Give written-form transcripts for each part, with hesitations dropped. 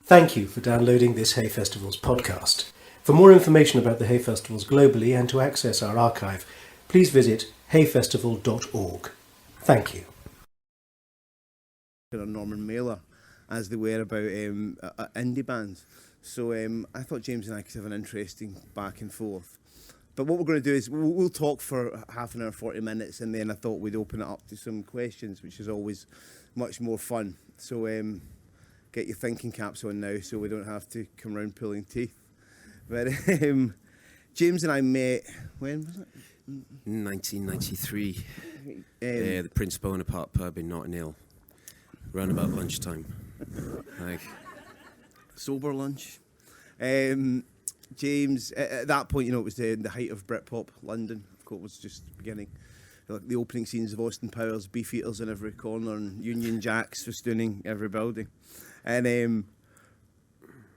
Thank you for downloading this Hay Festivals podcast. For more information about the Hay Festivals globally and to access our archive, please visit hayfestival.org. Thank you. Norman Mailer, as they were about indie bands. So I thought James and I could have an interesting back and forth. But what we're going to do is we'll talk for half an hour, 40 minutes, and then I thought we'd open it up to some questions, which is always much more fun. So get your thinking caps on now so we don't have to come around pulling teeth. But James and I met, when was it? 1993. The Prince Bonaparte pub in Notting Hill. Around about lunchtime. Like sober lunch. James, at that point, it was the height of Britpop. London, of course, was just beginning. Like the opening scenes of Austin Powers, Beefeaters in every corner, and Union Jacks festooning every building. And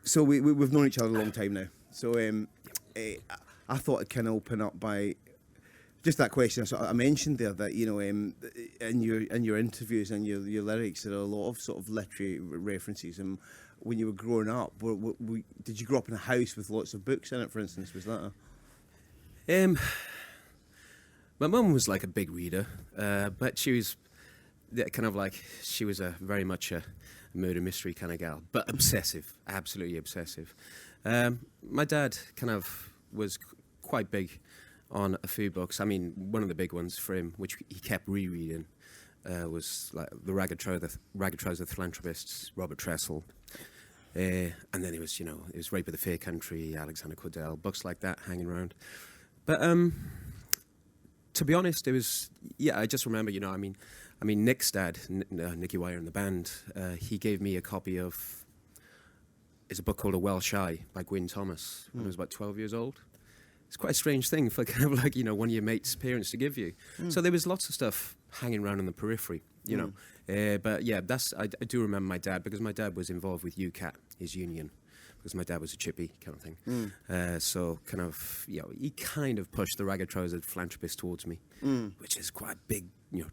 so we've known each other a long time now. So I thought I'd kind of open up by just that question. So I mentioned there that in your interviews and your lyrics, there are a lot of sort of literary references. And when you were growing up, did you grow up in a house with lots of books in it? For instance, was that my mum was like a big reader, but she was she was very much a murder mystery kind of gal, but obsessive, absolutely obsessive. My dad kind of was quite big on a few books. I mean, one of the big ones for him, which he kept rereading, was like the Ragged Trouser Philanthropists, Robert Tressel. And then it was Rape of the Fair Country, Alexander Cordell, books like that hanging around. But to be honest, it was, I just remember, I mean, Nick's dad, Nicky in the band, he gave me a copy of, it's a book called A Welsh Eye by Gwyn Thomas when I was about 12 years old. It's quite a strange thing for kind of like, one of your mates' parents to give you. So there was lots of stuff hanging around in the periphery, know. But yeah, I do remember my dad, because my dad was involved with UCAT, his union, because my dad was a chippy kind of thing. So kind of, he kind of pushed the Ragged Trousered Philanthropist towards me, which is quite a big,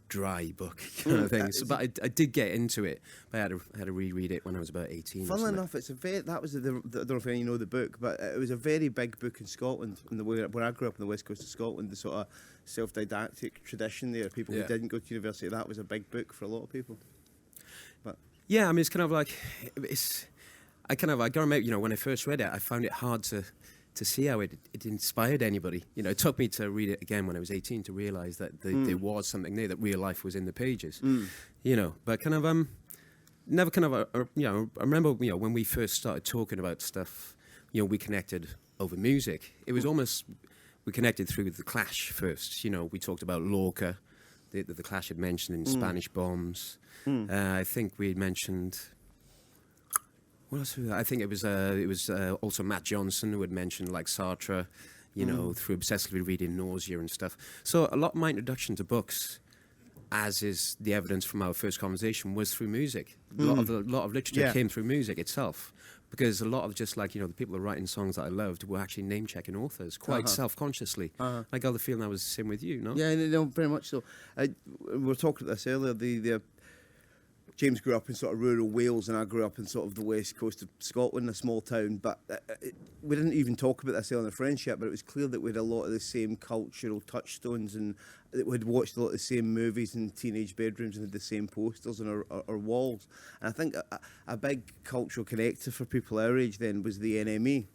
dry book kind of thing. So, but I did get into it. But I had to reread it when I was about 18. Funnily enough, I don't know if you know the book, but it was a very big book in Scotland, where I grew up in the west coast of Scotland, the sort of self-didactic tradition there. People who didn't go to university, that was a big book for a lot of people. But yeah, I mean, it's kind of like, I gotta admit, when I first read it, I found it hard to see how it inspired anybody. It took me to read it again when I was 18 to realise that there was something there, that real life was in the pages. But kind of never kind of I remember when we first started talking about stuff, we connected over music. It was almost, we connected through the Clash first. We talked about Lorca, the Clash had mentioned in Spanish Bombs. I think we mentioned. What else? I think it was also Matt Johnson who had mentioned like Sartre, through obsessively reading Nausea and stuff. So a lot of my introduction to books, as is the evidence from our first conversation, was through music. A lot of literature came through music itself, because a lot of just like the people who were writing songs that I loved were actually name checking authors quite self-consciously. I got the feeling that was the same with you, no? Yeah, no, very much so. We were talking about this earlier. The James grew up in sort of rural Wales, and I grew up in sort of the west coast of Scotland, a small town. But we didn't even talk about this earlier in the friendship, but it was clear that we had a lot of the same cultural touchstones, and that we'd watched a lot of the same movies in teenage bedrooms and had the same posters on our walls. And I think a big cultural connector for people our age then was the NME,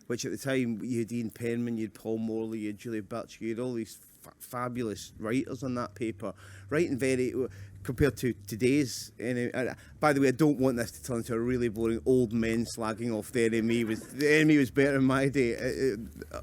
which at the time you had Ian Penman, you had Paul Morley, you had Julia Birch, you had all these fabulous writers on that paper, writing very, compared to today's. By the way, I don't want this to turn into a really boring old men slagging off the NME. The NME was better in my day.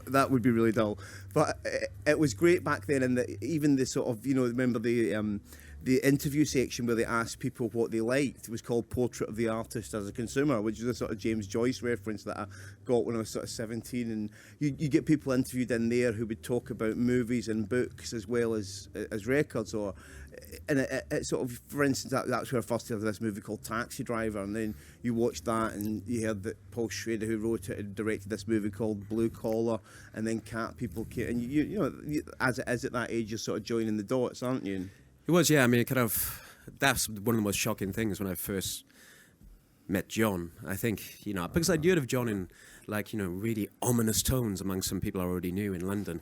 That would be really dull. But it was great back then, and even the sort of, remember the interview section where they asked people what they liked was called Portrait of the Artist as a Consumer, which is a sort of James Joyce reference that I got when I was sort of 17. And you get people interviewed in there who would talk about movies and books as well as records. And it sort of, for instance, that's where I first heard of this movie called Taxi Driver, and then you watched that and you heard that Paul Schrader, who wrote it, had directed this movie called Blue Collar, and then Cat People came, and you as it is at that age, you're sort of joining the dots, aren't you? It was, yeah. I mean, that's one of the most shocking things when I first met John. I think, because I'd heard of John in, really ominous tones among some people I already knew in London.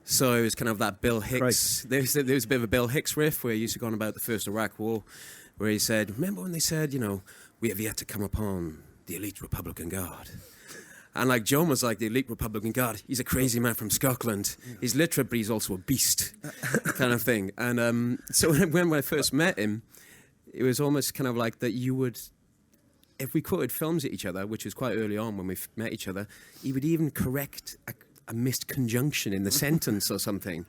So it was kind of that Bill Hicks. There was a bit of a Bill Hicks riff where he used to go on about the First Iraq War, where he said, remember when they said, we have yet to come upon the elite Republican Guard? And John was like, the elite Republican Guard, he's a crazy man from Scotland. He's literate, but he's also a beast, kind of thing. And so when I first met him, it was almost kind of like that you would, if we quoted films at each other, which was quite early on when we met each other, he would even correct a missed conjunction in the sentence or something.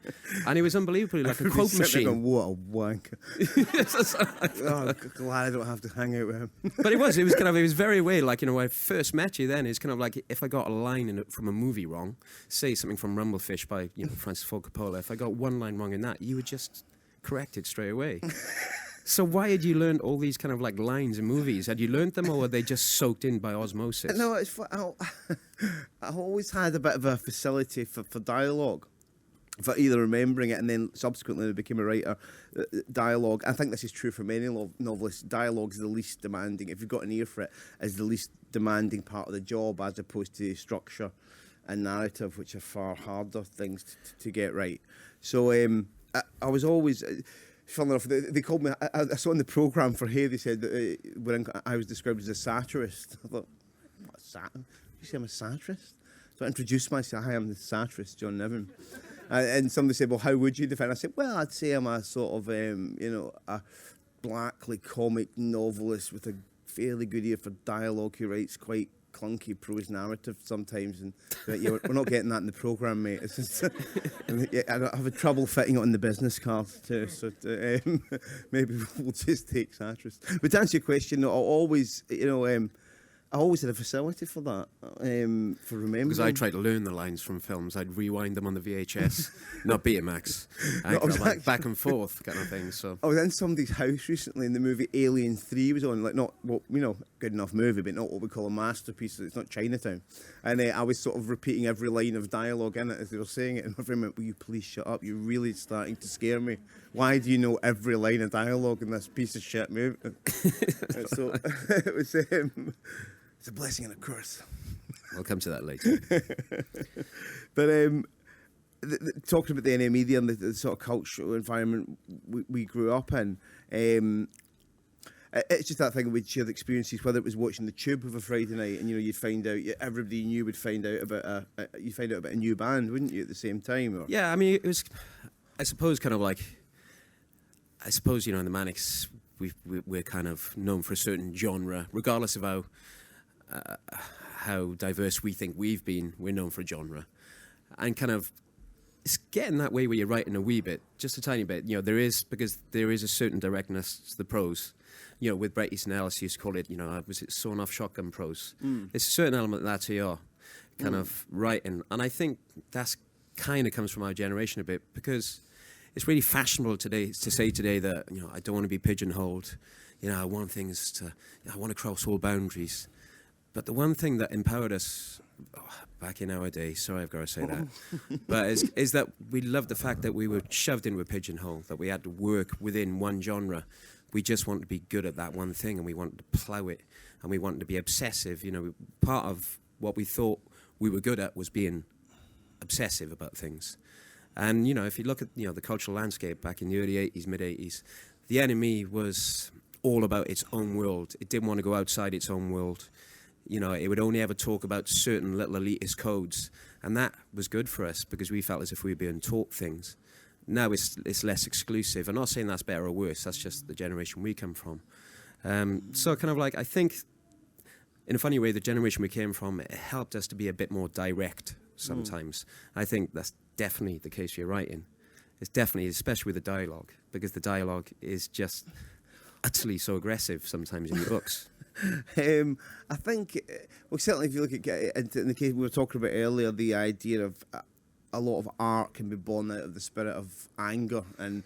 And he was unbelievably like a quote machine. Going, what a wanker. Glad I don't have to hang out with him. But it was very weird. When I first met you then, it's kind of like if I got a line from a movie wrong, say something from Rumblefish by, Francis Ford Coppola, if I got one line wrong in that, you would just correct it straight away. So why had you learned all these kind of lines in movies? Had you learned them, or were they just soaked in by osmosis? No, I always had a bit of a facility for dialogue, for either remembering it and then subsequently I became a writer. Dialogue, I think this is true for many novelists. Dialogue is the least demanding. If you've got an ear for it, is the least demanding part of the job, as opposed to structure and narrative, which are far harder things to get right. So I was always. Funnily enough, they called me. I saw in the programme for Hay. They said that when I was described as a satirist. I thought, what satir? You say I'm a satirist? So I introduced myself. Hi, I'm the satirist, John Niven. And somebody said, "Well, how would you define?" I said, "Well, I'd say I'm a sort of, a blackly comic novelist with a fairly good ear for dialogue who writes quite clunky prose narrative sometimes, and we're not getting that in the programme, mate. It's just, I have trouble fitting it on the business cards too, so maybe we'll just take satirist. But to answer your question, I always had a facility for that, for remembering. Because I tried to learn the lines from films. I'd rewind them on the VHS, not Betamax. And back and forth kind of thing. So I was in somebody's house recently, and the movie Alien 3 was on. Good enough movie, but not what we call a masterpiece. It's not Chinatown. And I was sort of repeating every line of dialogue in it as they were saying it. And my friend went, "Will you please shut up? You're really starting to scare me. Why do you know every line of dialogue in this piece of shit movie?" So it was... it's a blessing and a curse. We'll come to that later. But talking about the MSPpedia and the sort of cultural environment we grew up in, it's just that thing we'd shared experiences, whether it was watching the Tube of a Friday night, and you'd find out, everybody you knew would find out about a new band, wouldn't you, at the same time? Or? Yeah, I mean, it was, I suppose, in the Manics, we're kind of known for a certain genre, regardless of how diverse we think we've been. We're known for a genre, and kind of it's getting that way where you're writing a wee bit, just a tiny bit. There is a certain directness to the prose. With Bret Easton Ellis, he used to call it, was it sawn off shotgun prose? It's a certain element of that to your kind of writing, and I think that's kind of comes from our generation a bit, because it's really fashionable today to say today that I don't want to be pigeonholed. I want to cross all boundaries. But the one thing that empowered us back in our day, sorry I've got to say that, but is that we loved the fact that we were shoved into a pigeonhole, that we had to work within one genre. We just wanted to be good at that one thing, and we wanted to plough it, and we wanted to be obsessive. Part of what we thought we were good at was being obsessive about things. And, if you look at, the cultural landscape back in the early 80s, mid-80s, the NME was all about its own world. It didn't want to go outside its own world. It would only ever talk about certain little elitist codes. And that was good for us, because we felt as if we were being taught things. Now it's less exclusive. I'm not saying that's better or worse. That's just the generation we come from. So kind of I think, in a funny way, the generation we came from, it helped us to be a bit more direct sometimes. I think that's definitely the case you're writing. It's definitely, especially with the dialogue, because the dialogue is just utterly so aggressive sometimes in your books. I think, certainly if you look at, in the case we were talking about earlier, the idea of a lot of art can be born out of the spirit of anger, and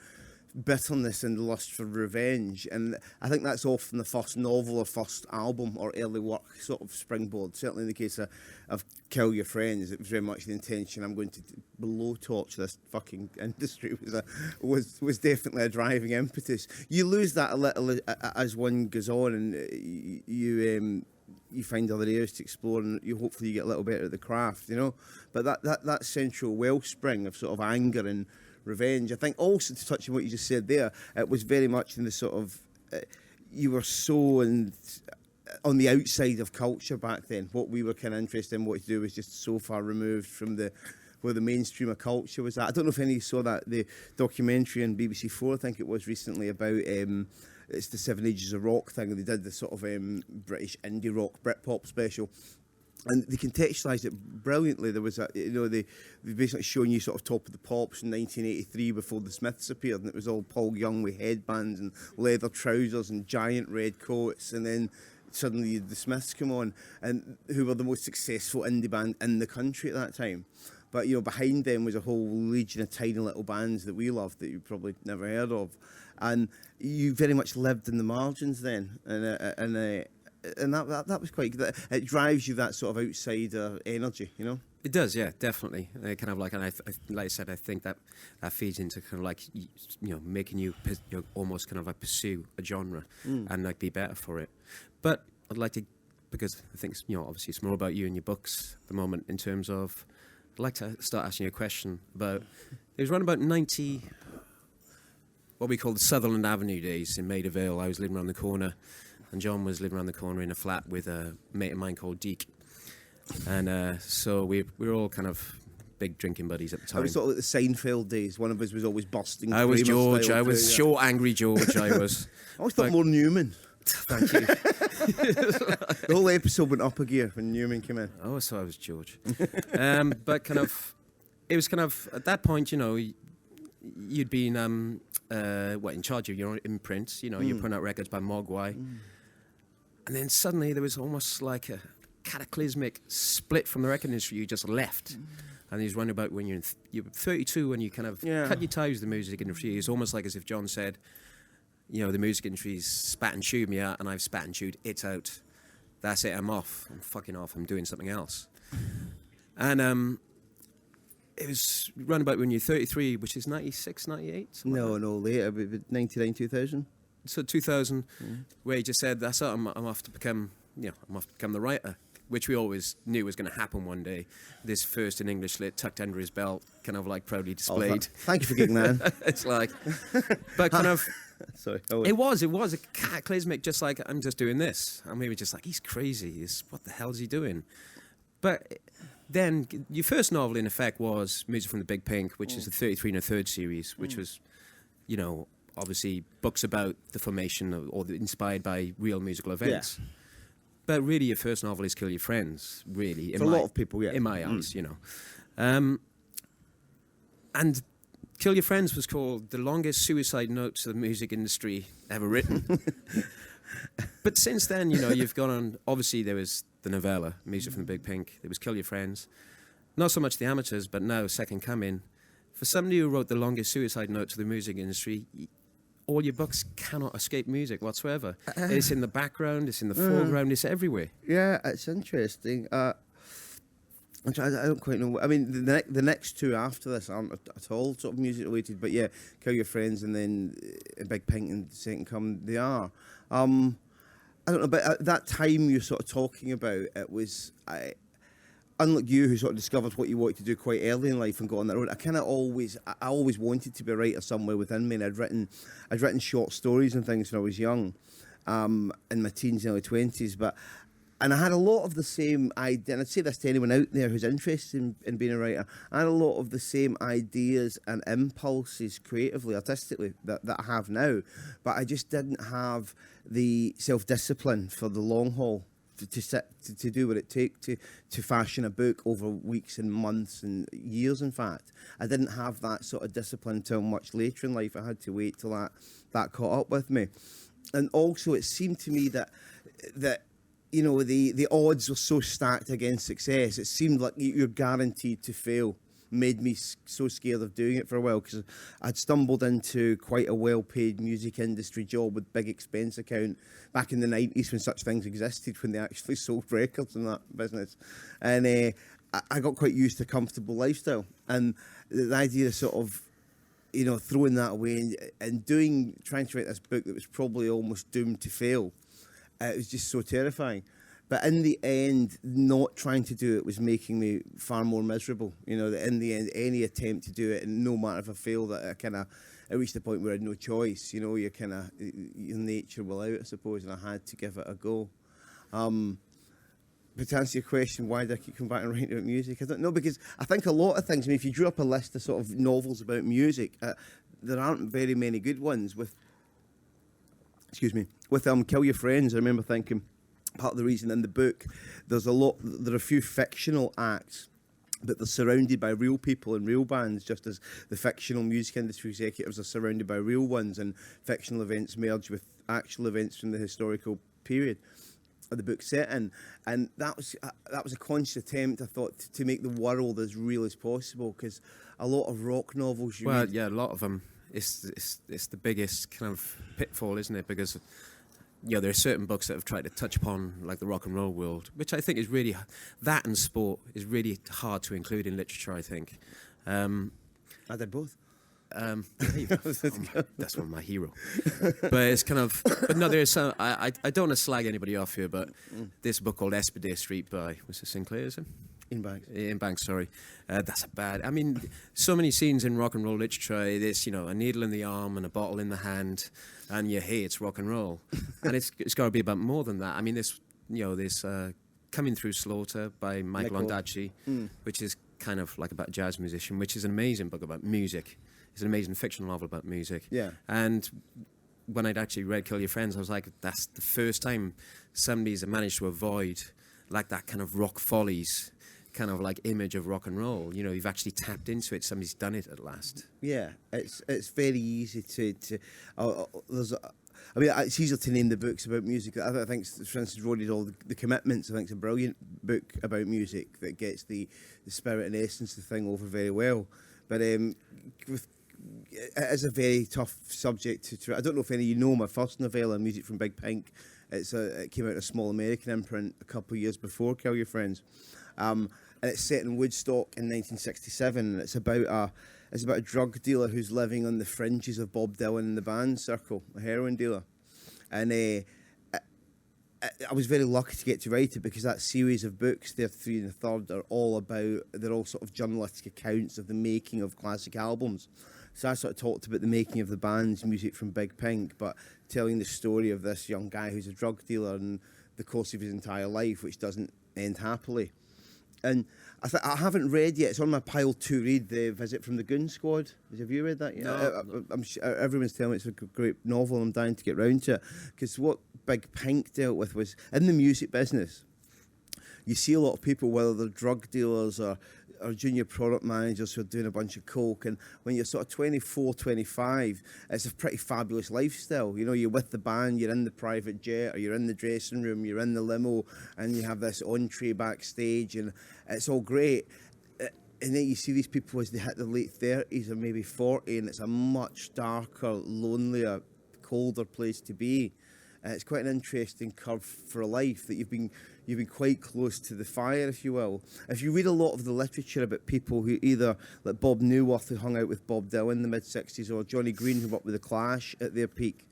bitterness and lust for revenge. And I think that's often the first novel or first album or early work sort of springboard. Certainly in the case of Kill Your Friends, it was very much the intention, I'm going to blow torch this fucking industry, was definitely a driving impetus. You lose that a little as one goes on, and you find other areas to explore, and hopefully you get a little better at the craft, you know. But that central wellspring of sort of anger and revenge, I think, also to touch on what you just said there, it was very much in the sort of you were so on the outside of culture back then. What we were kind of interested in what to do was just so far removed from where the mainstream of culture was at. I don't know if any of you saw that, the documentary on BBC 4, I think it was recently, about it's the 7 Ages of Rock thing, and they did the sort of British indie rock Britpop special, and they contextualised it brilliantly. There was they basically showing you sort of Top of the Pops in 1983 before the Smiths appeared, and it was all Paul Young with headbands and leather trousers and giant red coats, and then suddenly the Smiths come on, and who were the most successful indie band in the country at that time. But, you know, behind them was a whole legion of tiny little bands that we loved that you probably never heard of. And you very much lived in the margins then. And that was quite good. It drives you that sort of outsider energy, you know? It does, yeah, definitely. Kind of like, and like I said, I think that feeds into kind of like, you know, making you almost kind of like pursue a genre and like be better for it. But I'd like to, because I think, you know, obviously it's more about you and your books at the moment in terms of, I'd like to start asking you a question about, it was around about 90, what we call the Sutherland Avenue days in Maida Vale. I was living around the corner, and John was living around the corner in a flat with a mate of mine called Deke. And so we were all kind of big drinking buddies at the time. I was sort of like the Seinfeld days. One of us was always busting. I was George. I was too, sure angry George. I was. I always thought more Newman. Thank you. The whole episode went up a gear when Newman came in. Oh, so I was George. But kind of, it was kind of, at that point, you know, you'd been, in charge of your own imprints, you know, you're putting out records by Mogwai. And then suddenly there was almost like a cataclysmic split from the record industry. You just left. And he's running about when you're 32 and you kind of cut your ties with the music industry. It's almost like as if John said, you know, the music industry's spat and chewed me out, and I've spat and chewed it out. That's it, I'm off. I'm fucking off. I'm doing something else. And it was round about when you're 33, which is 96, 98? No, later, 99, 2000. So 2000, where he just said, that's it, I'm off to become, I'm off to become the writer, which we always knew was going to happen one day. This first in English lit, tucked under his belt, kind of like proudly displayed. Thank you for getting that. It's like, but kind of, sorry. It was a cataclysmic, just like, I'm just doing this. And we were just like, he's crazy. What the hell is he doing? But then your first novel, in effect, was Music from the Big Pink, which is the 33 and a third series, which was, you know, obviously books about the formation or inspired by real musical events. Yeah. But really, your first novel is Kill Your Friends, really. For a lot of people, yeah. In my eyes, you know. And Kill Your Friends was called the longest suicide note to the music industry ever written. But since then, you know, you've gone on, obviously there was the novella, Music from the Big Pink, there was Kill Your Friends. Not so much the amateurs, but now Second Coming. For somebody who wrote the longest suicide note to the music industry, all your books cannot escape music whatsoever. It's in the background, it's in the foreground, it's everywhere. Yeah, it's interesting. I don't quite know. I mean, the next two after this aren't at all sort of music related, but yeah, Kill Your Friends and then Big Pink and Second Come, they are. I don't know, but at that time you're sort of talking about, it was, unlike you who sort of discovered what you wanted to do quite early in life and got on that road, I always wanted to be a writer somewhere within me, and I'd written short stories and things when I was young, in my teens and early 20s, and I had a lot of the same idea, and I'd say this to anyone out there who's interested in being a writer, I had a lot of the same ideas and impulses creatively, artistically, that I have now, but I just didn't have the self-discipline for the long haul to do what it takes to fashion a book over weeks and months and years, in fact. I didn't have that sort of discipline until much later in life. I had to wait till that caught up with me. And also it seemed to me that you know, the odds were so stacked against success. It seemed like you're guaranteed to fail made me so scared of doing it for a while, because I'd stumbled into quite a well-paid music industry job with big expense account back in the 90s, when such things existed, when they actually sold records in that business. And I got quite used to a comfortable lifestyle. And the idea of sort of, throwing that away and trying to write this book that was probably almost doomed to fail, it was just so terrifying. But in the end, not trying to do it was making me far more miserable. That in the end, any attempt to do it, and no matter if I failed, I reached the point where I had no choice. Your nature will out, I suppose, and I had to give it a go. But to answer your question, why do I keep coming back and writing about music? I don't know, because I think a lot of things, if you drew up a list of sort of novels about music, there aren't very many good ones. With Kill Your Friends, I remember thinking, part of the reason in the book, there are a few fictional acts, but they're surrounded by real people and real bands, just as the fictional music industry executives are surrounded by real ones, and fictional events merge with actual events from the historical period of the book set in. And that was a conscious attempt, I thought, to make the world as real as possible, because a lot of rock novels a lot of them, it's the biggest kind of pitfall, isn't it? Because there are certain books that have tried to touch upon like the rock and roll world, which I think is really, that and sport is really hard to include in literature, I think. I did both. That's one of my hero. But it's kind of, but no, there's some, I don't want to slag anybody off here, but this book called MSPpedia Street by, was it Sinclair, is it? In Banks, sorry. That's so many scenes in rock and roll literature, there's, a needle in the arm and a bottle in the hand, and hey, it's rock and roll. And it's got to be about more than that. This Coming Through Slaughter by Michael Ondaatje, which is kind of like about a jazz musician, which is an amazing book about music. It's an amazing fictional novel about music. Yeah. And when I'd actually read Kill Your Friends, I was like, that's the first time somebody's managed to avoid like that kind of rock follies kind of like image of rock and roll. You've actually tapped into it. Somebody's done it at last. Yeah, it's very easy to it's easier to name the books about music. I think, for instance, Rory All the Commitments, I think, is a brilliant book about music that gets the spirit and essence of the thing over very well. But it is a very tough subject to. I don't know if any of you know my first novella, Music from Big Pink. It came out in a small American imprint a couple of years before Kill Your Friends. And it's set in Woodstock in 1967, and it's about a drug dealer who's living on the fringes of Bob Dylan in the band circle, a heroin dealer. And I was very lucky to get to write it, because that series of books, they're 3 and a third, they're all sort of journalistic accounts of the making of classic albums. So I sort of talked about the making of the band's Music from Big Pink, but telling the story of this young guy who's a drug dealer and the course of his entire life, which doesn't end happily. And I haven't read yet. It's on my pile to read, The Visit from the Goon Squad. Have you read that yet? No. I'm sure everyone's telling me it's a great novel, and I'm dying to get round to it. Because what Big Pink dealt with was, in the music business, you see a lot of people, whether they're drug dealers or junior product managers who are doing a bunch of coke, and when you're sort of 24, 25, it's a pretty fabulous lifestyle. You're with the band, you're in the private jet, or you're in the dressing room, you're in the limo, and you have this entree backstage, and it's all great. And then you see these people as they hit their late 30s or maybe 40, and it's a much darker, lonelier, colder place to be. It's quite an interesting curve for a life, that you've been quite close to the fire, if you will. If you read a lot of the literature about people who either, like Bob Newworth, who hung out with Bob Dylan in the mid-60s, or Johnny Green, who worked with The Clash at their peak,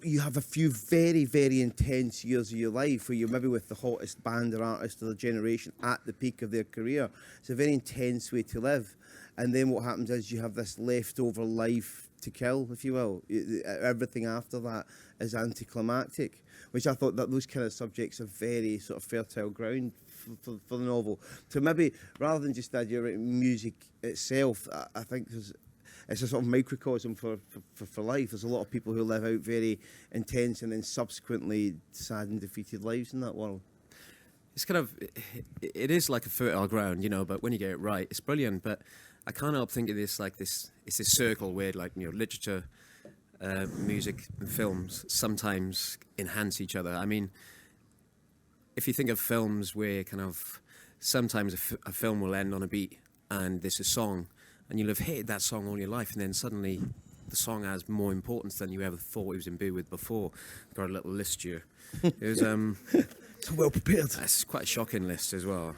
you have a few very, very intense years of your life where you're maybe with the hottest band or artist of the generation at the peak of their career. It's a very intense way to live. And then what happens is you have this leftover life to kill, if you will. Everything after that is anticlimactic, which I thought that those kind of subjects are very sort of fertile ground for the novel. So maybe rather than just the idea of music itself, I think it's a sort of microcosm for life. There's a lot of people who live out very intense and then subsequently sad and defeated lives in that world. It's kind of, it is like a fertile ground, but when you get it right, it's brilliant. But I can't help thinking it's this circle where, like, literature, music and films sometimes enhance each other. If you think of films where kind of sometimes a film will end on a beat and there's a song, and you'll have hated that song all your life, and then suddenly the song has more importance than you ever thought it was imbued with before. Got a little list here. It was So well prepared. It's quite a shocking list as well.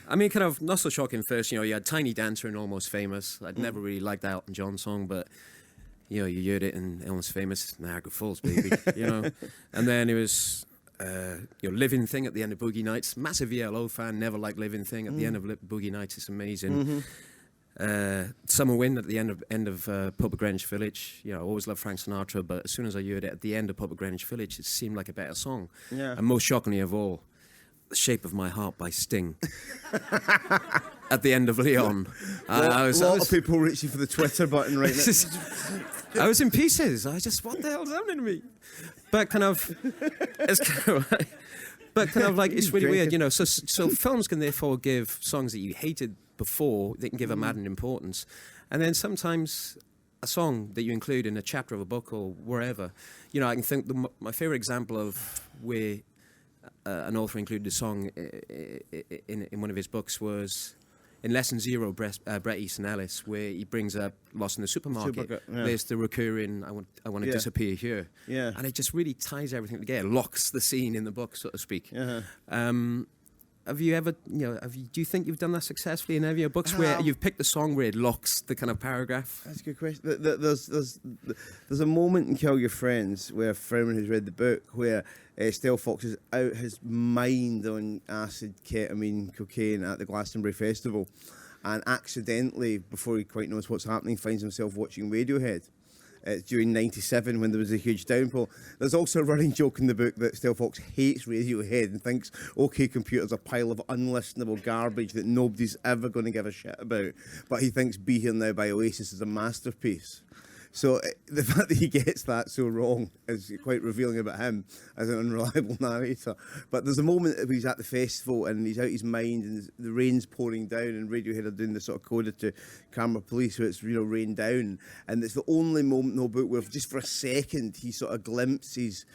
I mean, kind of not so shocking first. You had Tiny Dancer and Almost Famous. I'd never really liked that Elton John song, but you heard it in Almost Famous, Niagara Falls, baby. And then it was Living Thing at the end of Boogie Nights. Massive ELO fan, never liked Living Thing at the end of Boogie Nights. It's amazing. Summer Wind at the end of Pub at Greenwich Village. I always loved Frank Sinatra, but as soon as I heard it at the end of Pub at Greenwich Village, it seemed like a better song. Yeah. And most shockingly of all, The Shape of My Heart by Sting. At the end of Leon. A lot of people reaching for the Twitter button right now. I was in pieces. I just, what the hell's happening to me? But kind of, it's really weird, So films can therefore give songs that you hated before, they can give them added importance. And then sometimes a song that you include in a chapter of a book or wherever, I can think my favourite example of where an author included a song in one of his books was in Lesson Zero, Bret Easton Ellis, where he brings up Lost in the Supermarket. There's the recurring, I want to disappear here. Yeah. And it just really ties everything together, locks the scene in the book, so to speak. Have you ever, do you think you've done that successfully in any of your books where you've picked a song where it locks the kind of paragraph? That's a good question. There's a moment in Kill Your Friends where Freeman has read the book where Stelfox is out his mind on acid, ketamine, cocaine at the Glastonbury Festival, and accidentally, before he quite knows what's happening, finds himself watching Radiohead. During '97 when there was a huge downfall. There's also a running joke in the book that Stelfox hates Radiohead and thinks OK Computer's a pile of unlistenable garbage that nobody's ever going to give a shit about. But he thinks Be Here Now by Oasis is a masterpiece. So the fact that he gets that so wrong is quite revealing about him as an unreliable narrator. But there's a moment where he's at the festival and he's out his mind and the rain's pouring down and Radiohead are doing the sort of coda to Camera Police where it's rained down. And it's the only moment in the book where just for a second he sort of glimpses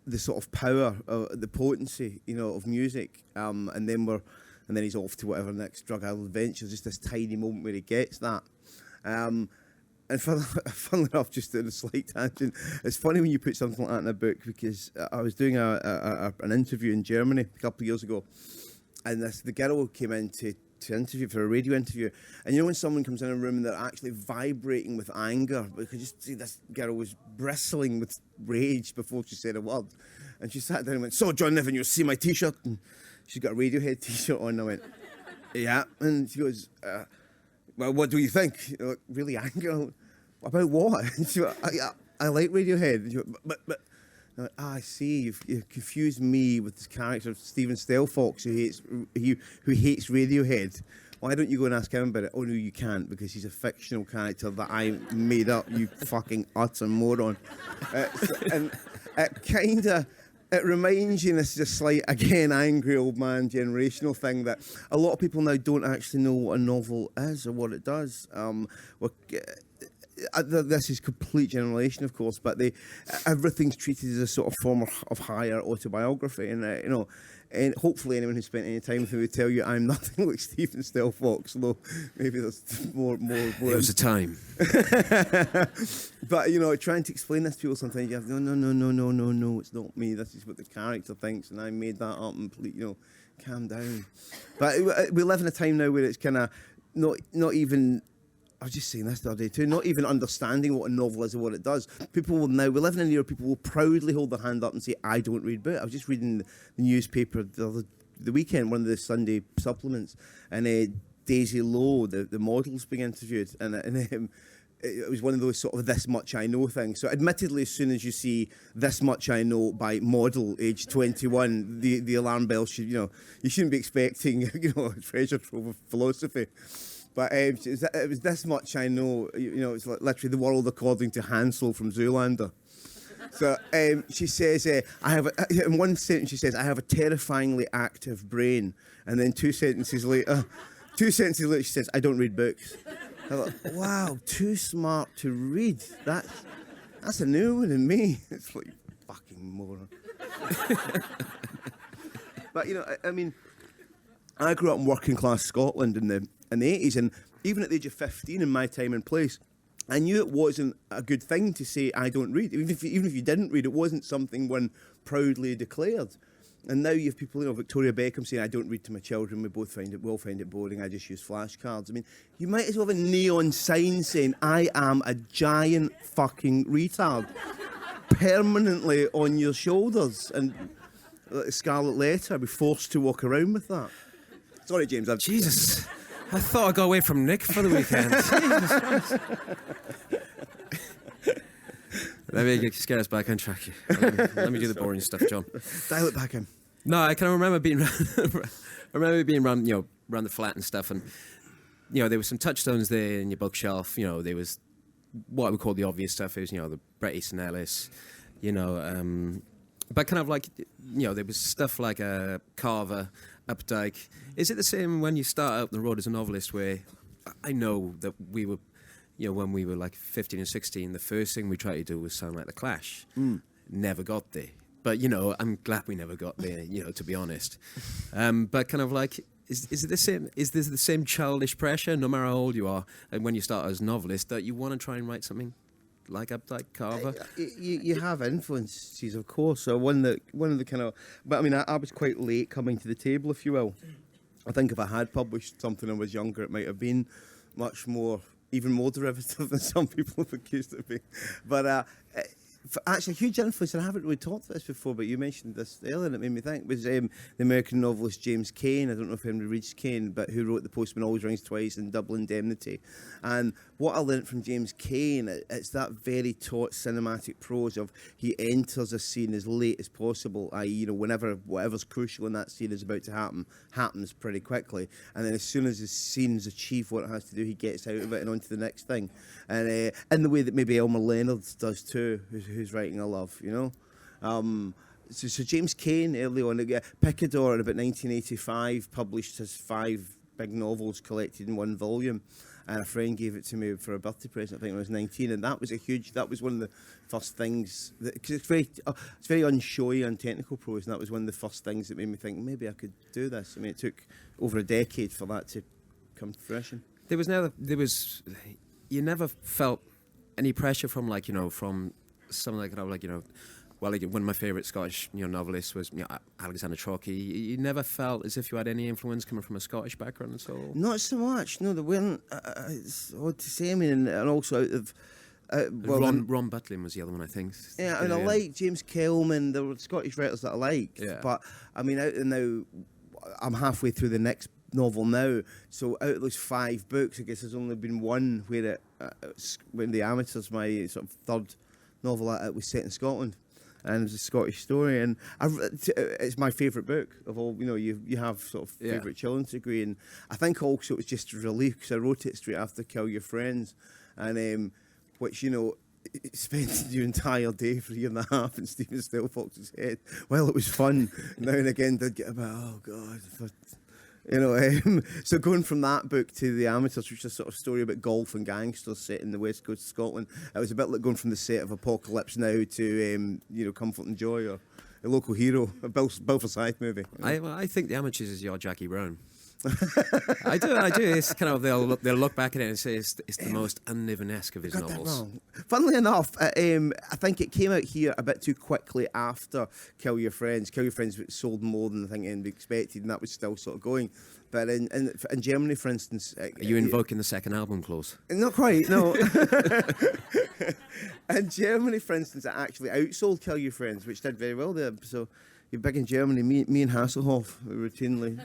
the sort of power, the potency, of music. And then he's off to whatever next drug-addled adventure. Just this tiny moment where he gets that. And funnily enough, just in a slight tangent, it's funny when you put something like that in a book because I was doing an interview in Germany a couple of years ago, and the girl came in to interview for a radio interview, and when someone comes in a room and they're actually vibrating with anger, but you could just see this girl was bristling with rage before she said a word, and she sat down and went, "So, John Niven, you'll see my T-shirt," and she's got a Radiohead T-shirt on, and I went, "Yeah," and she goes, "Well, what do you think?" Really angry. About what? I like Radiohead. But I see. You've confused me with this character of Stephen Stelfox who hates Radiohead. Why don't you go and ask him about it? Oh no, you can't because he's a fictional character that I made up. You fucking utter moron. And it reminds you, this is a slight, again, angry old man generational thing, that a lot of people now don't actually know what a novel is or what it does. This is complete generalization, of course, but everything's treated as a sort of form of higher autobiography, and and hopefully anyone who's spent any time with me would tell you I'm nothing like Stephen Stelfox, although maybe there's more. It was a time. But trying to explain this to people sometimes you have no, it's not me. This is what the character thinks, and I made that up. And calm down. But we live in a time now where it's kind of not even. I was just saying this the other day too, not even understanding what a novel is or what it does. We live in an era where people will proudly hold their hand up and say, I don't read books. I was just reading the newspaper the weekend, one of the Sunday supplements, and Daisy Lowe, the model's being interviewed, and it was one of those sort of This Much I Know things. So admittedly, as soon as you see This Much I Know by model, age 21, the alarm bell should, you shouldn't be expecting, a treasure trove of philosophy. But it was This Much I Know, it's like literally the world according to Hansel from Zoolander. So she says, in one sentence she says, I have a terrifyingly active brain. And then two sentences later she says, I don't read books. I thought, wow, too smart to read. That's a new one in me. It's like, fucking moron. But, I grew up in working class Scotland in the in the 80s. And even at the age of 15 in my time and place, I knew it wasn't a good thing to say, I don't read. Even if you didn't read, it wasn't something one proudly declared. And now you have people, Victoria Beckham saying, I don't read to my children, we all find it boring, I just use flashcards. I mean, you might as well have a neon sign saying, I am a giant fucking retard, permanently on your shoulders. And like a scarlet letter, I'd be forced to walk around with that. Sorry, James. Jesus. I thought I'd go away from Nick for the weekend. Jesus Christ. Let me get us back on track here. Let me do the boring stuff, John. Dial it back in. No, I kind of remember being around, around the flat and stuff, and there were some touchstones there in your bookshelf. There was what I would call the obvious stuff. It was the Bret Easton Ellis, but kind of like there was stuff like a Carver, Updike. Is it the same when you start out the road as a novelist, where I know that we were, when we were like 15 and 16, the first thing we tried to do was sound like The Clash. Never got there. But, I'm glad we never got there, to be honest. But kind of like, is it the same? Is this the same childish pressure, no matter how old you are, and when you start as a novelist, that you want to try and write something like Updike, Carver? You have influences, of course. So one of the kind of, but I mean, I was quite late coming to the table, if you will. I think if I had published something when I was younger, it might have been much more, even more derivative than some people have accused it of being. But actually, a huge influence, and I haven't really talked about this before, but you mentioned this earlier, and it made me think, was the American novelist James Cain. I don't know if anybody reads Cain, but who wrote The Postman Always Rings Twice and Double Indemnity. And what I learnt from James Cain, it's that very taut cinematic prose of he enters a scene as late as possible, i.e., whenever whatever's crucial in that scene is about to happen, happens pretty quickly. And then as soon as the scene's achieved what it has to do, he gets out of it and on to the next thing. And in the way that maybe Elmer Leonard does too, who's writing a love, So James Cain early on, Picador in about 1985 published his 5 big novels collected in one volume, and a friend gave it to me for a birthday present, I think when I was 19, and that was one of the first things, because it's very unshowy and technical prose, and that was one of the first things that made me think, maybe I could do this. I mean, it took over a decade for that to come to fruition. You never felt any pressure from from something one of my favourite Scottish novelists was Alexander Trocchi. You never felt as if you had any influence coming from a Scottish background at all? Not so much. No, there weren't. It's odd to say. I mean, and also out of Ron Butlin was the other one, I think. Yeah, and I like James Kelman. There were Scottish writers that I liked. Yeah. But I mean, now I'm halfway through the next novel now. So out of those 5 books, I guess there's only been one where when The Amateurs, my sort of third novel, it was set in Scotland. And it was a Scottish story, and it's my favourite book of all. You have sort of favourite children's degree, and I think also it was just a relief because I wrote it straight after Kill Your Friends, and which it spent your entire day for a year and a half in Stephen Stelfox's head. Well, it was fun. Now and again, did get about so going from that book to The Amateurs, which is a sort of story about golf and gangsters set in the west coast of Scotland, it was a bit like going from the set of Apocalypse Now to Comfort and Joy or A Local Hero, a Bill Forsyth movie. I think The Amateurs is your Jackie Brown. I do. It's kind of they'll look back at it and say it's the most un-Niven-esque of his novels. Funnily enough, I think it came out here a bit too quickly after Kill Your Friends. Kill Your Friends sold more than I think anybody expected, and that was still sort of going. But in Germany, for instance, are you invoking the second album clause? Not quite, no. In Germany, for instance, it actually outsold Kill Your Friends, which did very well there. So you're big in Germany. Me and Hasselhoff routinely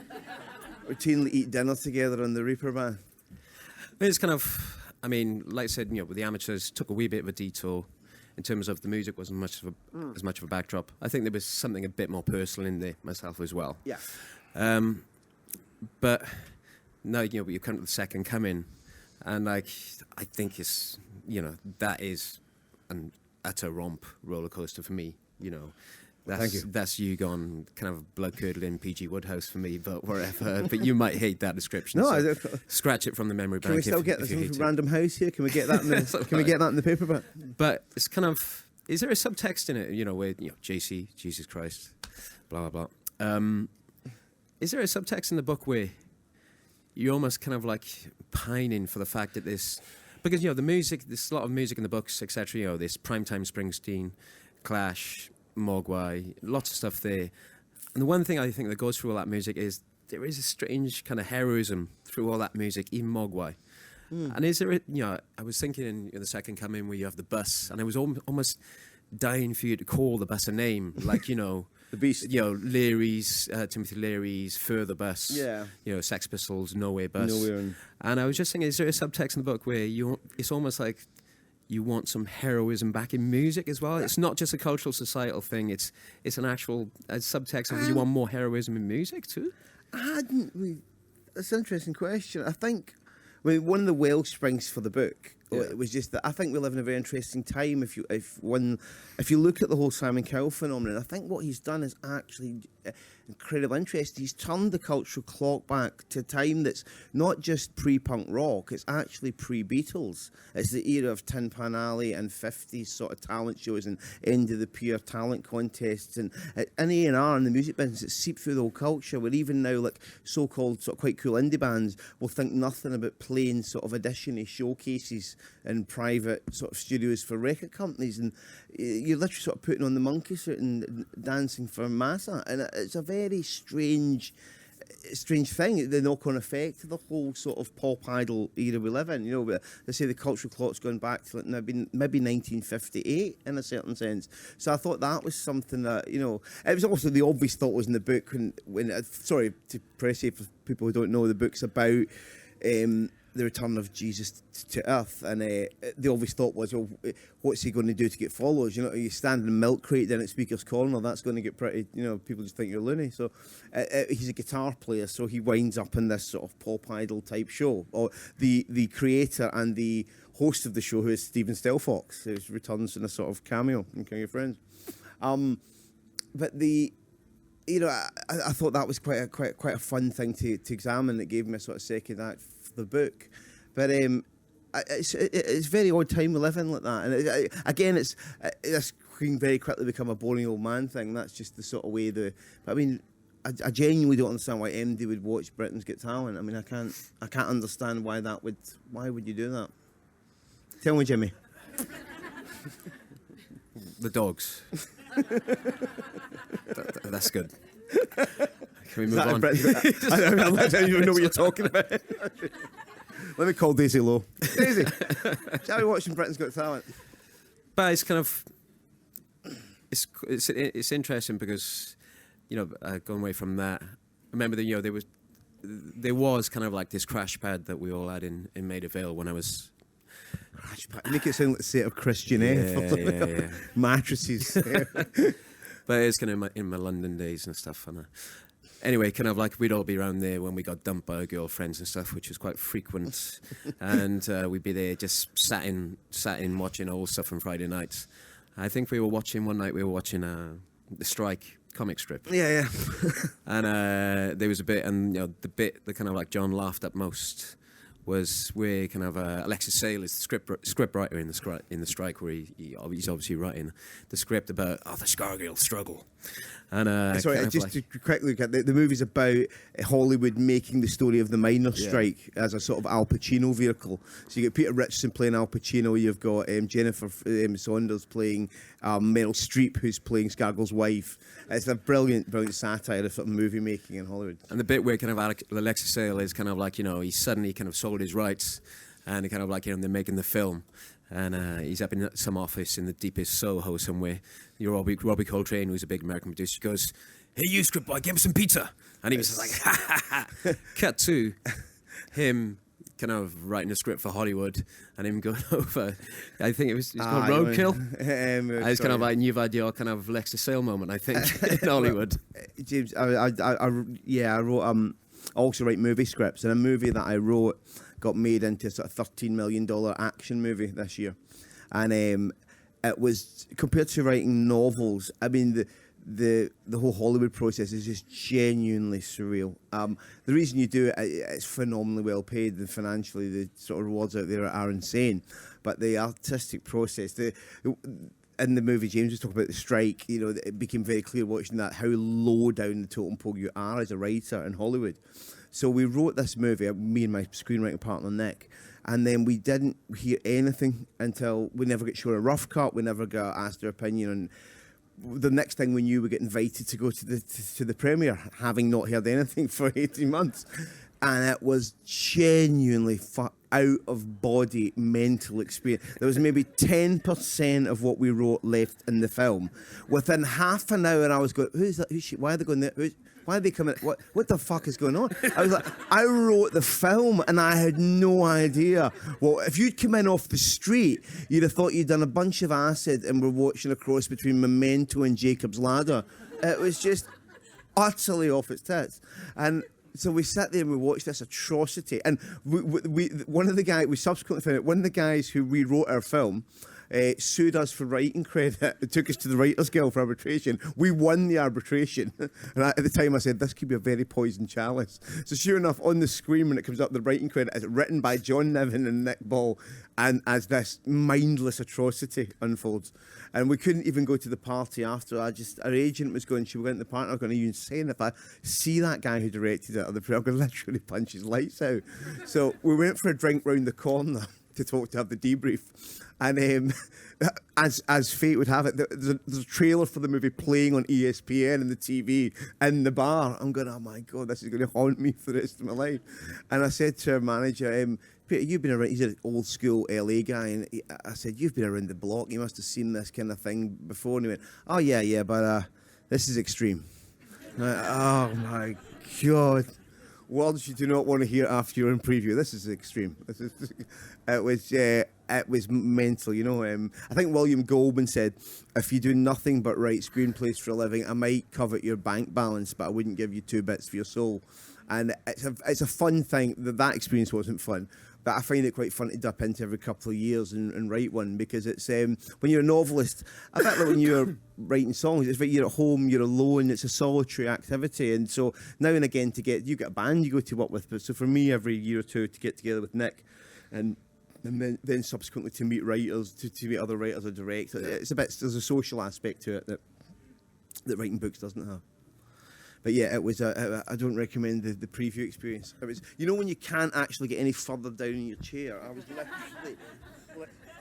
eat dinner together on the Reeperbahn. It's kind of, I mean, like I said, with The Amateurs, took a wee bit of a detour in terms of the music wasn't as much of a backdrop. I think there was something a bit more personal in there myself as well. Yeah. But now, you come to the second coming, and I think it's, that is an utter romp roller coaster for me, Thank you. That's you gone kind of blood-curdling PG Woodhouse for me, but wherever. But you might hate that description. No, so scratch it from the memory bank. Can we still get this Random House here? Can we get that? Can we get that in the paperback? But it's kind of, is there a subtext in it? Where JC, Jesus Christ, blah blah blah. Is there a subtext in the book where, you're almost kind of like pining for the fact that because the music, there's a lot of music in the books, etc. This Primetime Springsteen, Clash, Mogwai, lots of stuff there. And the one thing I think that goes through all that music is there is a strange kind of heroism through all that music, even Mogwai. And is there, I was thinking in the Second Coming where you have the bus, and I was almost dying for you to call the bus a name, like, The Beast. Leary's, Timothy Leary's Further Bus. Yeah. Sex Pistols, Nowhere Bus. Nowhere. And I was just thinking, is there a subtext in the book where it's almost like you want some heroism back in music as well? It's not just a cultural, societal thing. It's an actual subtext of you want more heroism in music too? That's an interesting question. I think one of the Welsh springs for the book, it was just that I think we live in a very interesting time. If you look at the whole Simon Cowell phenomenon, I think what he's done is actually incredibly interesting. He's turned the cultural clock back to a time that's not just pre-punk rock, it's actually pre-Beatles. It's the era of Tin Pan Alley and 50s sort of talent shows and end of the pier talent contests, and in A&R in the music business it's seeped through the whole culture, where even now like so-called sort of quite cool indie bands will think nothing about playing sort of audition showcases in private sort of studios for record companies, and you're literally sort of putting on the monkey suit and dancing for massa, and it's a very strange thing, the knock-on effect of the whole sort of pop idol era we live in. But they say the cultural clock's gone back to like maybe 1958 in a certain sense. So I thought that was something that, it was also the obvious thought was in the book when sorry to press it for people who don't know, the book's about the return of Jesus to earth, and the obvious thought was, well, what's he going to do to get followers? You stand in a milk crate down at Speaker's Corner, that's going to get pretty, people just think you're loony. So he's a guitar player, so he winds up in this sort of pop idol type show. Or the creator and the host of the show, who is Stephen Stelfox, who returns in a sort of cameo in King of Friends. But I thought that was quite a fun thing to examine. That gave me a sort of second act for the book. But it's a very odd time we live in like that. And again, it's can very quickly become a boring old man thing. That's just the sort of way I mean, I genuinely don't understand why MD would watch Britain's Got Talent. I mean, I can't understand why would you do that? Tell me, Jimmy. The dogs. That's good. Can we move on? I don't even know what you're talking about. Let me call Daisy Lowe. Daisy, shall we watching Britain's Got Talent? But it's kind of it's interesting because going away from that, I remember that there was kind of like this crash pad that we all had in Maida Vale when I was. Crash pad. You make it sound like a set of Christian yeah. mattresses. But it's kind of in my London days and stuff. And anyway, kind of like we'd all be around there when we got dumped by our girlfriends and stuff, which was quite frequent. And we'd be there just sat in watching old stuff from Friday nights. I think one night we were watching the Strike comic strip. Yeah. And there was a bit, and the bit that kind of like John laughed at most was where kind of Alexis Sale is the script writer in the Strike, where he's obviously writing the script about the Scargill struggle. And sorry, just to quickly look at the movie's about Hollywood making the story of the miners' strike as a sort of Al Pacino vehicle. So you get Peter Richardson playing Al Pacino, you've got Jennifer Saunders playing Meryl Streep, who's playing Scargill's wife. It's a brilliant satire of sort of movie making in Hollywood. And the bit where kind of Alexis Sale is kind of like he's suddenly kind of sold his rights, and kind of like they're making the film. And he's up in some office in the deepest Soho somewhere. Robbie Coltrane, who's a big American producer, goes, "Hey, you script boy, give me some pizza." And he was just like, "Ha ha ha." Cut to him kind of writing a script for Hollywood, and him going over. I think it's called Roadkill. It's kind of like you've had your kind of Alexis Sale moment, I think, in Hollywood. James, I wrote. I also write movie scripts, and a movie that I wrote got made into a sort of $13 million action movie this year. And it was, compared to writing novels, I mean, the whole Hollywood process is just genuinely surreal. The reason you do it, it's phenomenally well paid, and financially the sort of rewards out there are insane. But the artistic process, in the movie, James was talking about the strike. You know, it became very clear watching that how low down the totem pole you are as a writer in Hollywood. So we wrote this movie, me and my screenwriting partner Nick, and then we didn't hear anything until we never got shown a rough cut. We never got asked their opinion on. The next thing we knew, we got invited to go to the premiere, having not heard anything for 18 months. And it was genuinely out of body mental experience. There was maybe 10% of what we wrote left in the film. Within half an hour, I was going, who's that? Who's she? Why are they going there? Why are they coming? What the fuck is going on? I was like, I wrote the film and I had no idea. Well, if you'd come in off the street, you'd have thought you'd done a bunch of acid and were watching a cross between Memento and Jacob's Ladder. It was just utterly off its tits. And so we sat there and we watched this atrocity. And we subsequently found out one of the guys who rewrote our film sued us for writing credit. It took us to the Writers Guild for arbitration. We won the arbitration. And at the time I said, this could be a very poisoned chalice. So sure enough, on the screen when it comes up, the writing credit is written by John Niven and Nick Ball. And as this mindless atrocity unfolds. And we couldn't even go to the party after. Our agent was going, should we go into the party? I'm going, are you insane? If I see that guy who directed it, I'm going to literally punch his lights out. So we went for a drink round the corner to have the debrief. And as fate would have it, there's a trailer for the movie playing on ESPN and the TV in the bar. I'm going, oh my God, this is going to haunt me for the rest of my life. And I said to our manager, Peter, you've been around, he's an old school LA guy, and I said, you've been around the block, you must have seen this kind of thing before. And he went, oh yeah, but this is extreme. Oh my God. Words you do not want to hear after your own preview. This is extreme. It was mental, you know. I think William Goldman said, if you do nothing but write screenplays for a living, I might covet your bank balance, but I wouldn't give you 2 bits for your soul. And it's a fun thing. That experience wasn't fun, but I find it quite fun to dip into every couple of years and write one, because it's when you're a novelist, a bit like when you're writing songs, it's like you're at home, you're alone, it's a solitary activity. And so now and again you get a band you go to work with. But so for me, every year or two to get together with Nick and then subsequently to meet writers, to meet other writers or directors, there's a social aspect to it that writing books doesn't have. But yeah, it was. I don't recommend the preview experience. It was, you know, when you can't actually get any further down in your chair. I was literally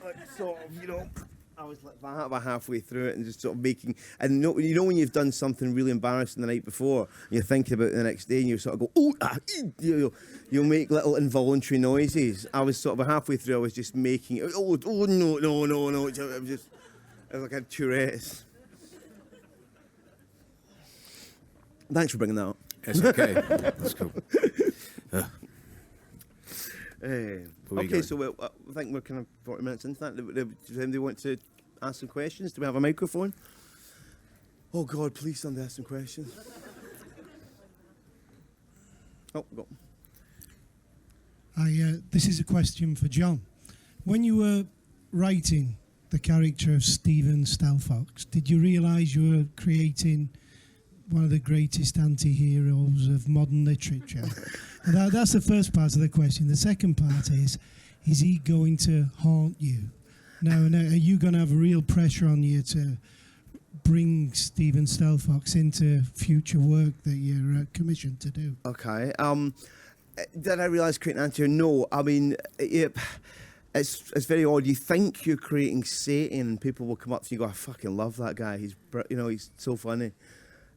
like sort of, you know, I was like that about halfway through it and just sort of making. And you know when you've done something really embarrassing the night before, and you're thinking about it the next day, and you sort of go, you'll make little involuntary noises. I was sort of halfway through. I was just making. No. It was like I had Tourette's. Thanks for bringing that up. It's okay. That's cool. Okay, so I think we're kind of 40 minutes into that. Does anybody want to ask some questions? Do we have a microphone? Oh, God, please somebody ask some questions. Oh, go. This is a question for John. When you were writing the character of Stephen Stelfox, did you realise you were creating one of the greatest anti-heroes of modern literature? And that's the first part of the question. The second part is he going to haunt you? Now, are you going to have real pressure on you to bring Stephen Stelfox into future work that you're commissioned to do? Okay. Did I realise creating anti-hero? No. I mean, it's very odd. You think you're creating Satan, and people will come up to you and go, I fucking love that guy. He's so funny.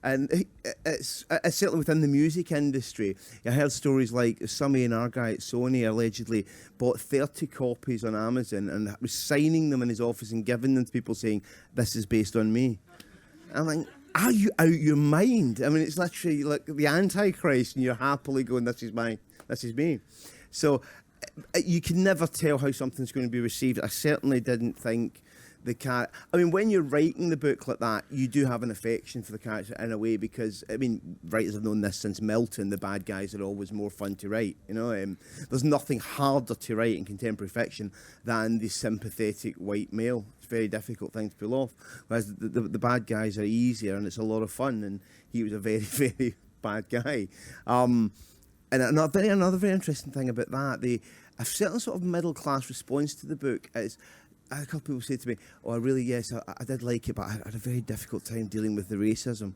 And it's certainly within the music industry. I heard stories like some A&R guy at Sony allegedly bought 30 copies on Amazon and was signing them in his office and giving them to people saying, this is based on me. I'm like, are you out your mind? I mean, it's literally like the Antichrist, and you're happily going, this is me. So you can never tell how something's going to be received. I certainly didn't think the character. I mean, when you're writing the book like that, you do have an affection for the character in a way, because I mean, writers have known this since Milton. The bad guys are always more fun to write. You know, there's nothing harder to write in contemporary fiction than the sympathetic white male. It's a very difficult thing to pull off. Whereas the bad guys are easier, and it's a lot of fun. And he was a very, very bad guy. And another very interesting thing about that, a certain sort of middle class response to the book is, I had a couple of people say to me, "Oh, I did like it, but I had a very difficult time dealing with the racism."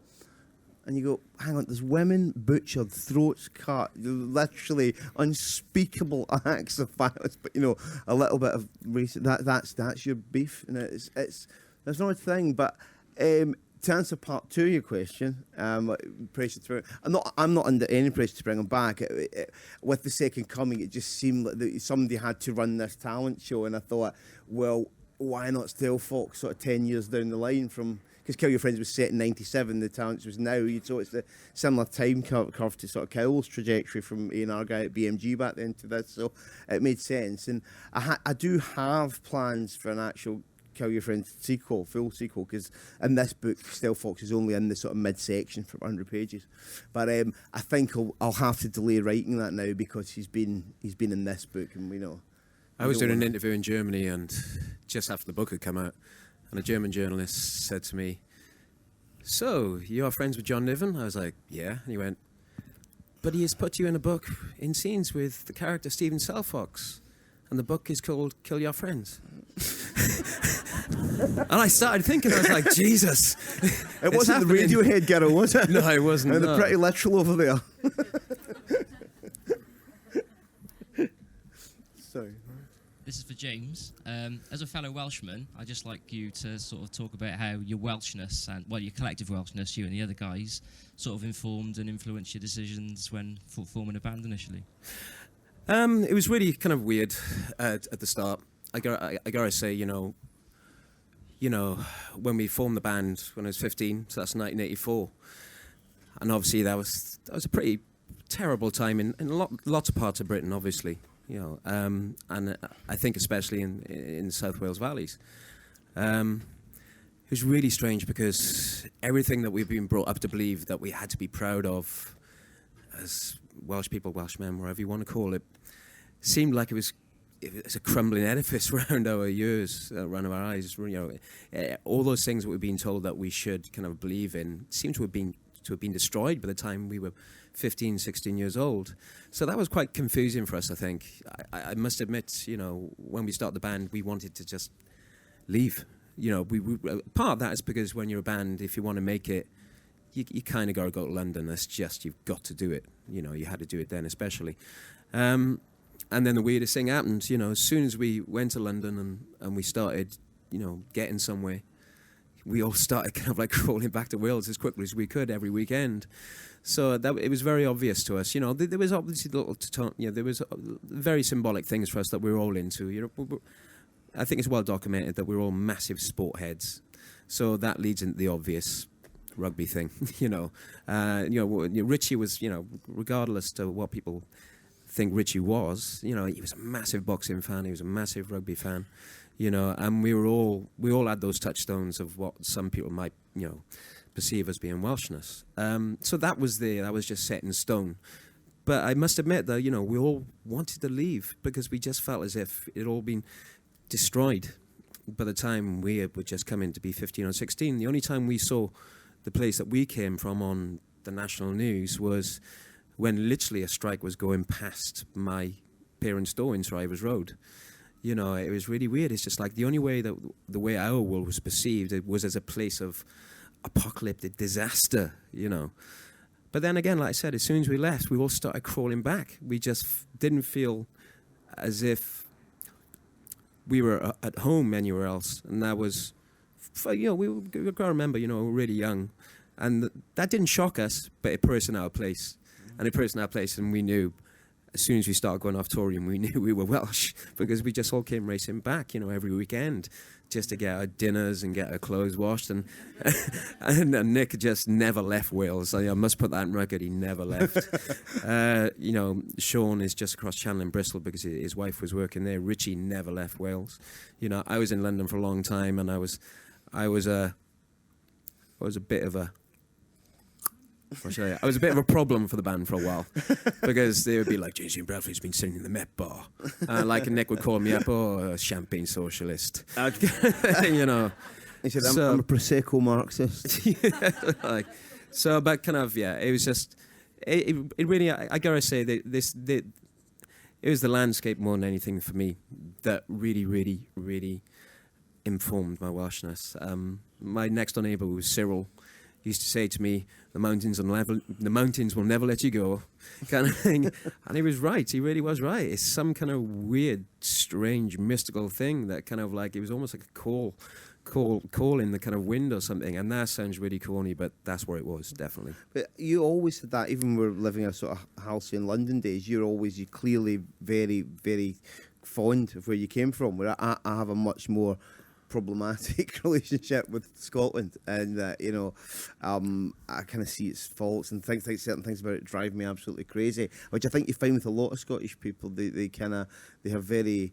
And you go, hang on, there's women butchered, throats cut, literally unspeakable acts of violence, but a little bit of racism. That's your beef, and it's not a thing. But to answer part 2 of your question, pressure to bring, I'm not under any pressure to bring him back. With the second coming, it just seemed like somebody had to run this talent show, and I thought, well, why not Stelfox sort of 10 years down the line from. Because Kill Your Friends was set in 97, the Talents was now. So it's a similar time curve to sort of Cowell's trajectory from A&R guy at BMG back then to this. So it made sense. And I do have plans for an actual Kill Your Friends full sequel, because in this book, Stelfox is only in the sort of midsection for 100 pages. But I think I'll have to delay writing that now, because he's been in this book, and we know. I was doing an interview in Germany, and just after the book had come out, and a German journalist said to me, "So, you are friends with John Niven?" I was like, "Yeah." And he went, "But he has put you in a book in scenes with the character Stephen Stelfox, and the book is called Kill Your Friends." And I started thinking, I was like, Jesus. It wasn't the Radiohead girl, was it? No, it wasn't. And the pretty literal over there. Sorry. This is for James. As a fellow Welshman, I'd just like you to sort of talk about how your Welshness and, your collective Welshness, you and the other guys, sort of informed and influenced your decisions when forming a band initially. It was really kind of weird at the start. I gotta say, when we formed the band when I was 15, so that's 1984, and obviously that was a pretty terrible time in lots of parts of Britain, obviously. And I think especially in South Wales valleys. It was really strange, because everything that we've been brought up to believe that we had to be proud of as Welsh people, Welshmen, whatever you want to call it, seemed like it was a crumbling edifice around our ears, around our eyes. All those things that we've been told that we should kind of believe in seem to have been destroyed by the time we were 15, 16 years old. So that was quite confusing for us, I think. I must admit, when we started the band, we wanted to just leave. Part of that is because when you're a band, if you want to make it, you kind of got to go to London. That's just, you've got to do it. You had to do it then, especially. And then the weirdest thing happened, as soon as we went to London and we started, getting somewhere, we all started kind of like crawling back to Wales as quickly as we could every weekend. So that it was very obvious to us. There was obviously there was very symbolic things for us that we were all into. I think it's well documented that we're all massive sport heads. So that leads into the obvious rugby thing. Richey was, regardless to what people think Richey was, he was a massive boxing fan. He was a massive rugby fan. And we all had those touchstones of what some people might, perceive as being Welshness. So that was there. That was just set in stone. But I must admit that, we all wanted to leave because we just felt as if it had all been destroyed by the time we were just coming to be 15 or 16. The only time we saw the place that we came from on the national news was when literally a strike was going past my parents' door in Survivors Road. It was really weird. It's just like the only way that the way our world was perceived, it was as a place of apocalyptic disaster, But then again, like I said, as soon as we left, we all started crawling back. We just didn't feel as if we were at home anywhere else. And that was, we got to remember, we were really young. And that didn't shock us, but it put us in our place. And it put us in our place, and we knew, as soon as we started going off touring, we knew we were Welsh, because we just all came racing back, every weekend, just to get our dinners and get our clothes washed. And Nick just never left Wales. I must put that in record. He never left. Sean is just across Channel in Bristol because his wife was working there. Richey never left Wales. I was in London for a long time, and I was a bit of a. I was a bit of a problem for the band for a while, because they would be like, JC and Bradfield's been sitting in the Met Bar. And Nick would call me up, a champagne socialist. He said, I'm a Prosecco Marxist. But kind of, it was just, it really, I gotta say, that it was the landscape more than anything for me that really, really, really informed my Welshness. My next door neighbour was Cyril. He used to say to me, the mountains will never let you go, kind of thing. And he was right. He really was right. It's some kind of weird, strange, mystical thing that kind of like, it was almost like a call in the kind of wind or something. And that sounds really corny, but that's where it was, definitely. But you always had that, even when we were living a sort of halcyon London days, you're clearly very, very fond of where you came from, where I have a much more problematic relationship with Scotland, and I kind of see its faults and things, like certain things about it drive me absolutely crazy, which I think you find with a lot of Scottish people. They have very,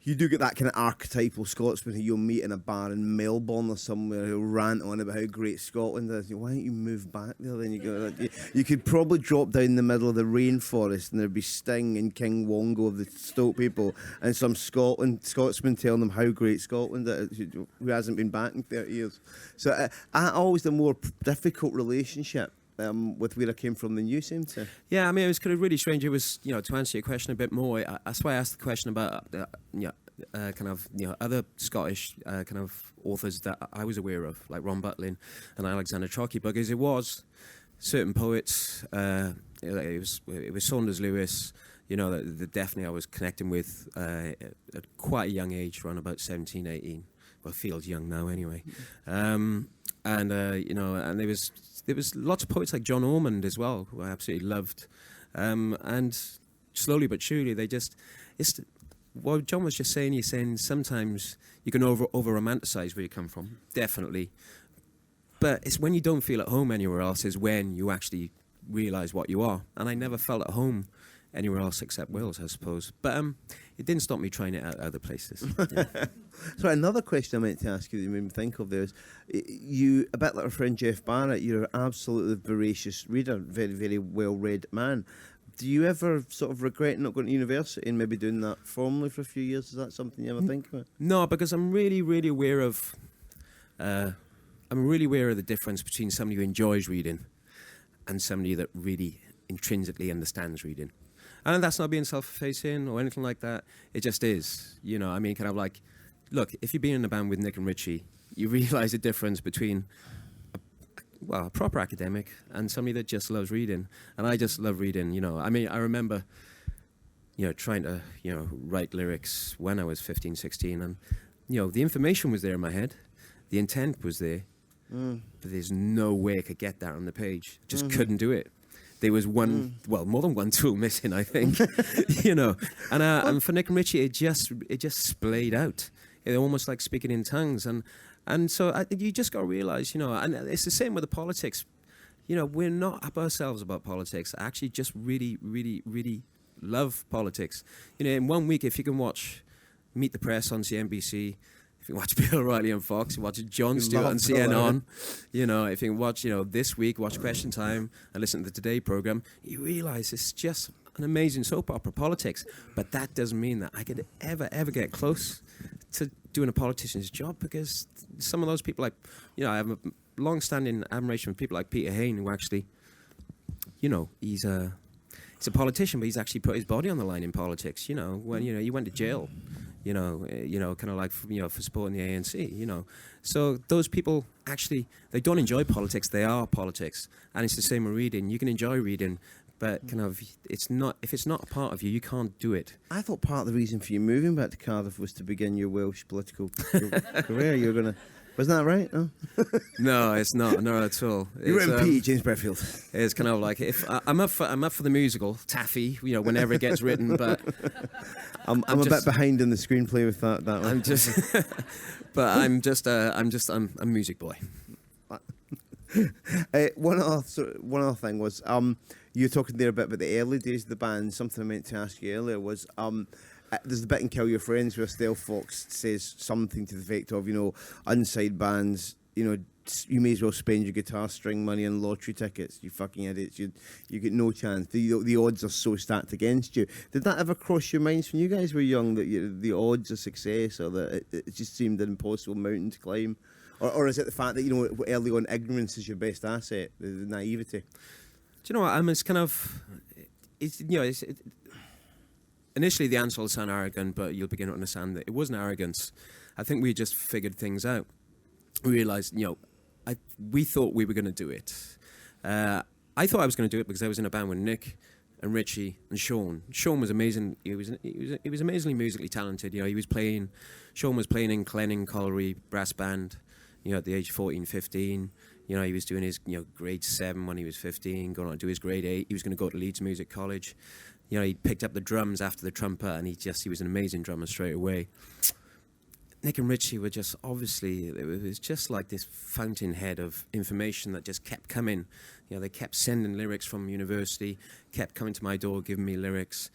you do get that kind of archetypal Scotsman who you'll meet in a bar in Melbourne or somewhere who'll rant on about how great Scotland is. Why don't you move back there? Then you could probably drop down the middle of the rainforest and there'd be Sting and King Wongo of the Stoke people and some Scotsman telling them how great Scotland is, who hasn't been back in 30 years. So I always the more difficult relationship with where I came from than you seem to. Yeah, I mean, it was kind of really strange. It was, to answer your question a bit more, that's why I asked the question about, other Scottish kind of authors that I was aware of, like Ron Butlin and Alexander Trocchi, because it was certain poets, it was Saunders Lewis, that definitely I was connecting with at quite a young age, around about 17, 18. Well, feels young now anyway. And there was lots of poets like John Ormond as well, who I absolutely loved. And slowly but surely, what John was just saying, he's saying sometimes you can over-romanticize where you come from, definitely. But it's when you don't feel at home anywhere else is when you actually realise what you are. And I never felt at home anywhere else except Wales, I suppose. But it didn't stop me trying it out other places. Yeah. So another question I meant to ask you that you made me think of there is, you, a bit like our friend Jeff Barrett, you're an absolutely voracious reader, very, very well-read man. Do you ever sort of regret not going to university and maybe doing that formally for a few years? Is that something you ever think about? No, because I'm really, really aware of the difference between somebody who enjoys reading and somebody that really intrinsically understands reading. And that's not being self-effacing or anything like that. It just is. Kind of like, look, if you've been in a band with Nick and Richey, you realise the difference between a proper academic and somebody that just loves reading. And I just love reading, I remember, trying to, write lyrics when I was 15, 16. And, the information was there in my head. The intent was there. But there's no way I could get that on the page. Just couldn't do it. There was more than one tool missing, I think, And for Nick and Richey, it just splayed out. It almost like speaking in tongues, and so you just got to realise, and it's the same with the politics. We're not up ourselves about politics. I actually just really, really, really love politics. In 1 week, if you can watch Meet the Press on CNBC. If you watch Bill O'Reilly on Fox, you watch Jon Stewart on CNN, if you watch, This Week, watch Question Time and listen to the Today programme, you realise it's just an amazing soap opera, politics. But that doesn't mean that I could ever get close to doing a politician's job, because some of those people, like, I have a long-standing admiration for people like Peter Hain, who actually, he's a politician, but he's actually put his body on the line in politics, when, he went to jail. Kind of like, for supporting the ANC, So those people actually, they don't enjoy politics, they are politics. And it's the same with reading. You can enjoy reading, but kind of, if it's not a part of you, you can't do it. I thought part of the reason for you moving back to Cardiff was to begin your Welsh political career. You were going to... Wasn't that right? No, no, it's not. No, at all. You were MP, James Bradfield. It's kind of like, if I'm up for the musical Taffy, whenever it gets written. But I'm a bit behind in the screenplay with that one. I'm a music boy. One other thing was, you were talking there a bit about the early days of the band. Something I meant to ask you earlier was, there's the bit in Kill Your Friends where Stelfox says something to the effect of, unside bands, you may as well spend your guitar string money on lottery tickets, you fucking idiots. You get no chance. The odds are so stacked against you. Did that ever cross your minds when you guys were young, that the odds of success, or that it just seemed an impossible mountain to climb? Or is it the fact that, early on, ignorance is your best asset, the naivety? Do you know what? It's kind of... Initially, the answer will sound arrogant, but you'll begin to understand that it wasn't arrogance. I think we just figured things out. We realised, we thought we were going to do it. I thought I was going to do it because I was in a band with Nick and Richey and Sean. Sean was amazing. He was amazingly musically talented. Sean was playing in Clenning Colliery brass band, at the age of 14, 15. He was doing his, grade 7 when he was 15, going on to do his grade 8. He was going to go to Leeds Music College. He picked up the drums after the trumpet, and he was an amazing drummer straight away. Nick and Richey were just, obviously, it was just like this fountainhead of information that just kept coming. They kept sending lyrics from university, kept coming to my door, giving me lyrics.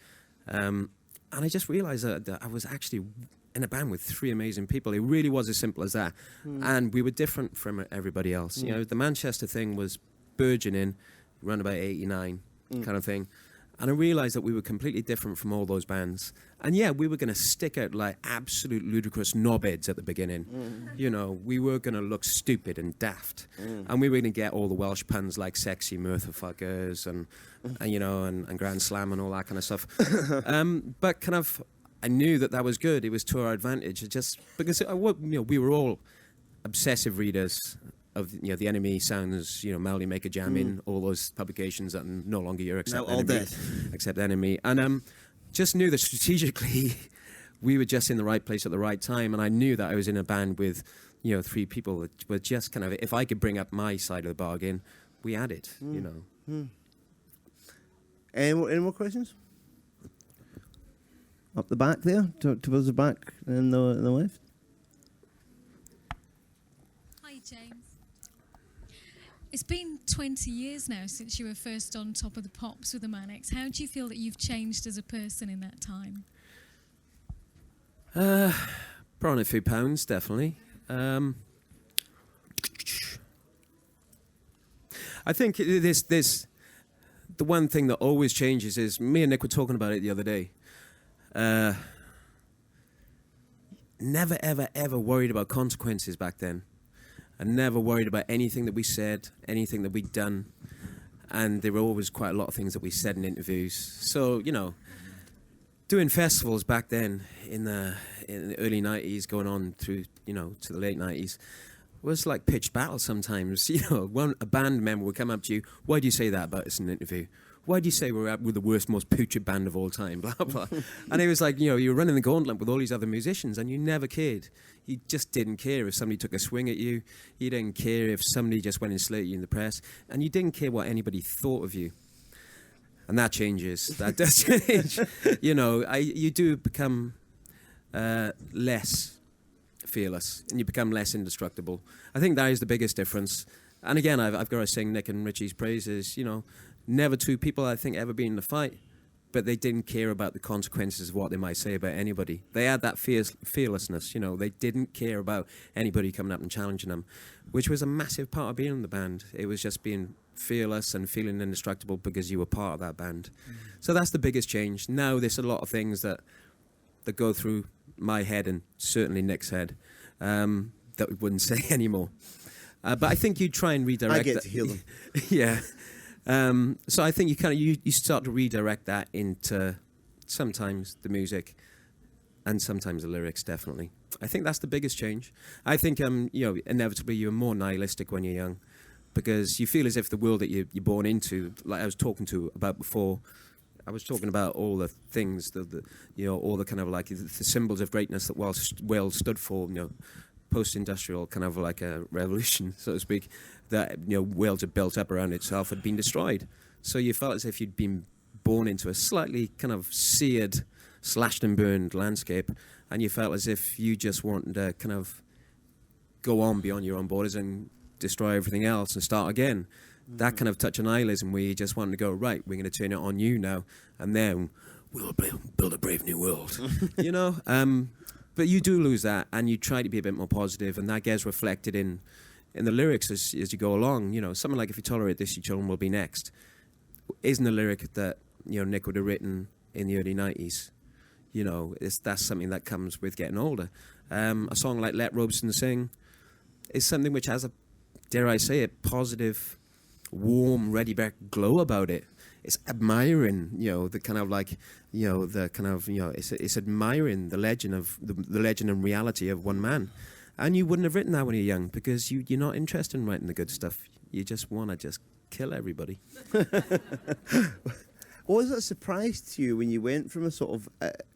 And I just realised that I was actually in a band with 3 amazing people. It really was as simple as that. And we were different from everybody else. The Manchester thing was burgeoning around about 89 kind of thing. And I realised that we were completely different from all those bands. And yeah, we were going to stick out like absolute ludicrous knobheads at the beginning. We were going to look stupid and daft. And we were going to get all the Welsh puns like sexy motherfuckers and Grand Slam and all that kind of stuff. But kind of, I knew that was good. It was to our advantage. It just, because, we were all obsessive readers of the Enemy Sounds, Melody Maker Jamming, all those publications that no longer you're except all Enemy, dead. Except Enemy, and just knew that strategically we were just in the right place at the right time, and I knew that I was in a band with 3 people that were just kind of, if I could bring up my side of the bargain, we had it. Any more questions? Up the back there, towards the back and the left. Hi, James. It's been 20 years now since you were first on Top of the Pops with the Manics. How do you feel that you've changed as a person in that time? Put on a few pounds, definitely. I think this the one thing that always changes is, me and Nick were talking about it the other day. Never, ever, ever worried about consequences back then. I never worried about anything that we said, anything that we'd done. And there were always quite a lot of things that we said in interviews. So, doing festivals back then in the early 90s, going on through, to the late 90s, was like pitched battle sometimes. A band member would come up to you, why do you say that about us in an interview? Why do you say we're the worst, most putrid band of all time? Blah, blah. And it was like, you're running the gauntlet with all these other musicians, and you never cared. You just didn't care if somebody took a swing at you. You didn't care if somebody just went and slated you in the press. And you didn't care what anybody thought of you. And that changes. That does change. You do become less fearless, and you become less indestructible. I think that is the biggest difference. And again, I've got to sing Nick and Richey's praises. Never 2 people, I think, ever been in a fight, but they didn't care about the consequences of what they might say about anybody. They had that fearlessness, They didn't care about anybody coming up and challenging them, which was a massive part of being in the band. It was just being fearless and feeling indestructible because you were part of that band. So that's the biggest change. Now there's a lot of things that go through my head and certainly Nick's head that we wouldn't say anymore. But I think you try and redirect. I get to hear them. Yeah. So I think you start to redirect that into sometimes the music and sometimes the lyrics, definitely. I think that's the biggest change. I think inevitably you're more nihilistic when you're young, because you feel as if the world that you're born into, like I was talking about before, I was talking about all the things, all the kind of like the symbols of greatness that Wales stood for, post-industrial kind of like a revolution, so to speak, that Wales had built up around itself had been destroyed. So you felt as if you'd been born into a slightly kind of seared, slashed and burned landscape, and you felt as if you just wanted to kind of go on beyond your own borders and destroy everything else and start again. That kind of touch of nihilism where you just wanted to go, right, we're going to turn it on you now, and then we'll build a brave new world. But you do lose that, and you try to be a bit more positive, and that gets reflected in the lyrics as you go along. Something like, if you tolerate this, your children will be next, isn't a lyric that Nick would have written in the early 90s. That's something that comes with getting older. A song like Let Robeson Sing is something which has a, dare I say it, positive, warm, ready-back glow about it. it's admiring, the kind of like, the kind of, it's admiring the legend of the legend and reality of one man. And you wouldn't have written that when you're young, because you're not interested in writing the good stuff. You just want to just kill everybody. Was it a surprise to you when you went from a sort of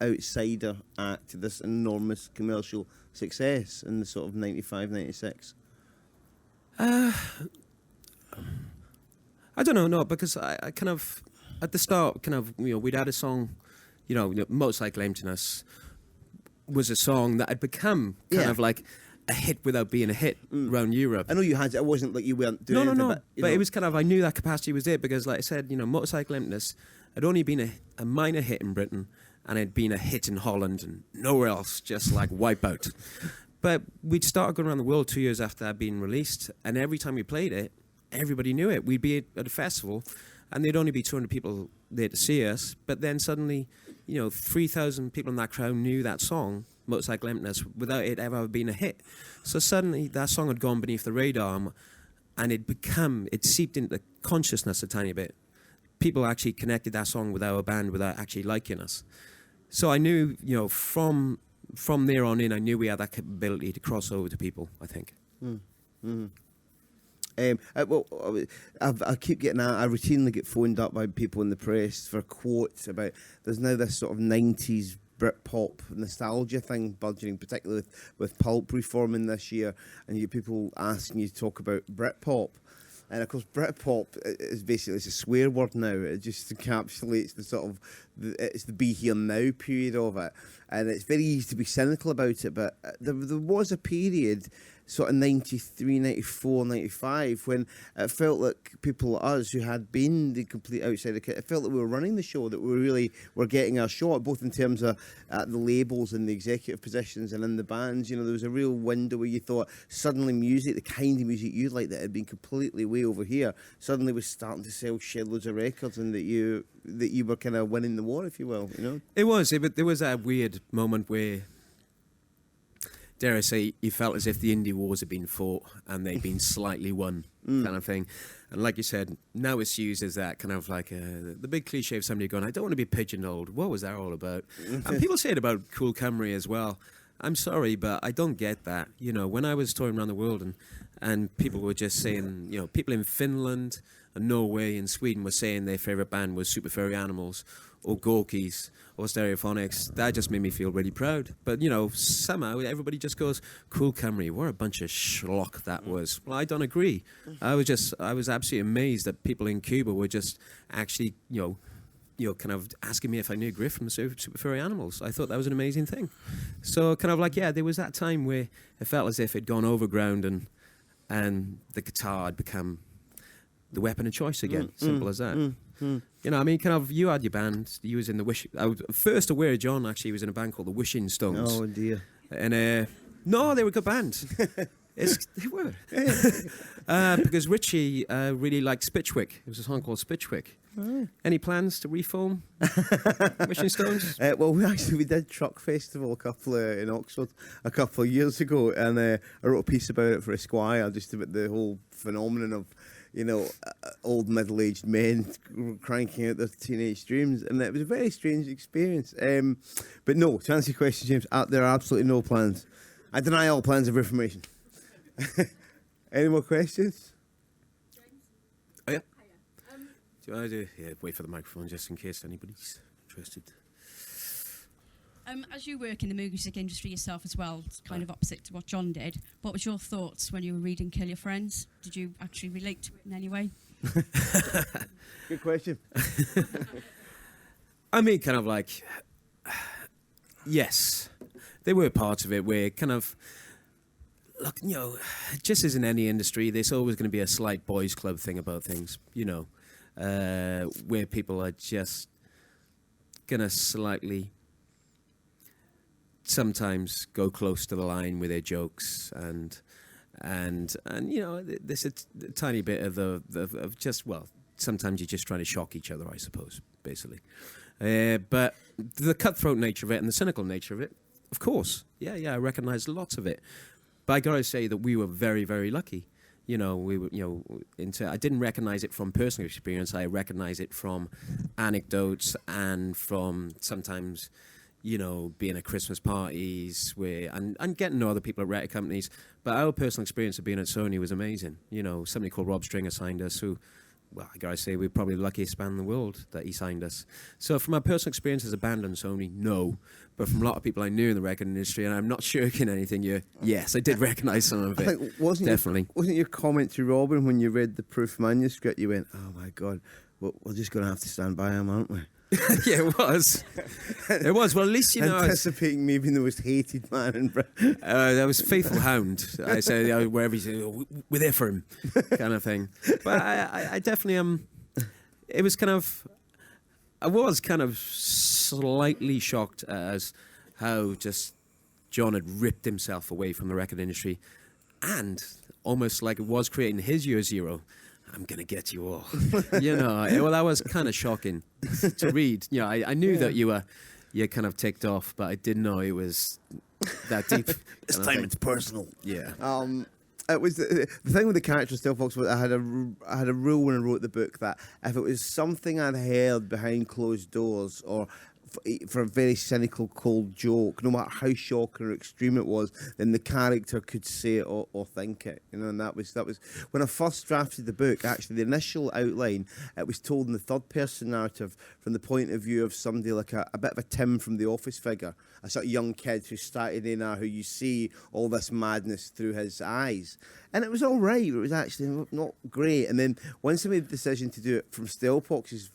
outsider act to this enormous commercial success in the sort of 95, 96? I don't know, no, because I kind of, at the start, kind of, we'd had a song, Motorcycle Emptiness was a song that had become kind of like a hit without being a hit around Europe. I know you had it wasn't like you weren't doing anything. No. But it was kind of, I knew that capacity was there because, like I said, Motorcycle Emptiness had only been a minor hit in Britain, and it had been a hit in Holland and nowhere else, just like Wipeout. But we'd started going around the world 2 years after that being released, and every time we played it, everybody knew it. We'd be at a festival, and there'd only be 200 people there to see us, but then suddenly, 3,000 people in that crowd knew that song, Motorcycle Emptiness, without it ever being a hit. So suddenly that song had gone beneath the radar, and it seeped into consciousness a tiny bit. People actually connected that song with our band without actually liking us. So I knew, from there on in, I knew we had that capability to cross over to people, I think. I keep getting I routinely get phoned up by people in the press for quotes about there's now this sort of 90s Britpop nostalgia thing budgeting, particularly with Pulp reforming this year, and you people asking you to talk about Britpop. And of course, Britpop is basically it's a swear word now. It just encapsulates the sort of it's the be here now period of it, and it's very easy to be cynical about it. But there was a period, sort of 93, 94, 95, when it felt like people like us who had been the complete outsider, it felt that we were running the show, that we really were getting our shot, both in terms of the labels and the executive positions and in the bands. There was a real window where you thought suddenly music, the kind of music you like that had been completely way over here, suddenly was starting to sell shitloads of records, and that you were kind of winning the war, if you will. It was. There was that weird moment where, dare I say, you felt as if the indie wars had been fought and they'd been slightly won, kind of thing. And like you said, now it's used as that kind of like the big cliche of somebody going, I don't want to be pigeonholed. What was that all about? And people say it about Cool Camry as well. I'm sorry, but I don't get that. When I was touring around the world and people were just saying, people in Finland and Norway and Sweden were saying their favourite band was Super Furry Animals or Gorkies or Stereophonics, that just made me feel really proud. But, somehow everybody just goes, Cool Camry, what a bunch of schlock that was. Well, I don't agree. I was absolutely amazed that people in Cuba were just actually, kind of asking me if I knew Griff from Super Furry Animals. I thought that was an amazing thing. So kind of like, there was that time where it felt as if it'd gone overground and the guitar had become the weapon of choice again. Simple as that. Kind of, you had your band, you was in the Wish. I was first aware of John, actually, was in a band called the Wishing Stones. Oh, dear. And, no, they were a good band. They were. Because Richey really liked Spitchwick. There was a song called Spitchwick. Oh. Any plans to reform Wishing Stones? Well, we did Truck Festival in Oxford a couple of years ago, and I wrote a piece about it for Esquire, just about the whole phenomenon of old middle-aged men cranking out their teenage dreams, and it was a very strange experience. But no, to answer your question, James, there are absolutely no plans. I deny all plans of reformation. Any more questions? Oh, yeah. Do you want to wait for the microphone just in case anybody's interested? As you work in the music industry yourself as well, it's kind of opposite to what John did, what was your thoughts when you were reading Kill Your Friends? Did you actually relate to it in any way? Good question. I mean, kind of like, yes, there were parts of it where kind of, look, just as in any industry, there's always going to be a slight boys' club thing about things, where people are just going to slightly sometimes go close to the line with their jokes and there's a tiny bit of just, well, sometimes you're just trying to shock each other, I suppose, basically. But the cutthroat nature of it and the cynical nature of it, of course, I recognise lots of it. But I gotta say that we were very, very lucky. You know, we were, I didn't recognize it from personal experience. I recognize it from anecdotes and from sometimes, being at Christmas parties and getting to know other people at record companies. But our personal experience of being at Sony was amazing. Somebody called Rob Stringer signed us, who, well, I gotta say, we're probably the luckiest band in the world that he signed us. So from my personal experience as a band on Sony, no. But from a lot of people I knew in the record industry, and I'm not shirking anything here, yes, I did recognise some of it. I think, wasn't your comment to Robin when you read the proof manuscript, you went, oh my God, we're just going to have to stand by him, aren't we? Yeah, it was. It was. Well, at least, anticipating maybe the most hated man in Britain. That was Faithful Hound. I said, wherever he's, we're there for him, kind of thing. But I definitely, it was kind of, I was kind of slightly shocked as how just John had ripped himself away from the record industry, and almost like it was creating his year zero. I'm going to get you all. Well, that was kind of shocking to read. I knew that you kind of ticked off, but I didn't know it was that deep. This time it's personal. Yeah. It was the thing with the character Stelfox was I had a rule when I wrote the book that if it was something I'd heard behind closed doors or for a very cynical, cold joke, no matter how shocking or extreme it was, then the character could say it or think it. And that was when I first drafted the book. Actually, the initial outline, it was told in the third-person narrative from the point of view of somebody like a bit of a Tim from The Office figure, a sort of young kid who started in who you see all this madness through his eyes. And it was all right, but it was actually not great. And then once I made the decision to do it from Stelfox's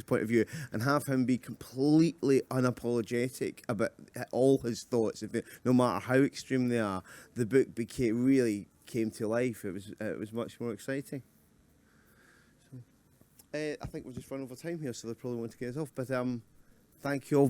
point of view and have him be completely unapologetic about all his thoughts, no matter how extreme they are, the book really came to life. It was much more exciting. So, I think we've just run over time here, so they probably want to get us off. But thank you all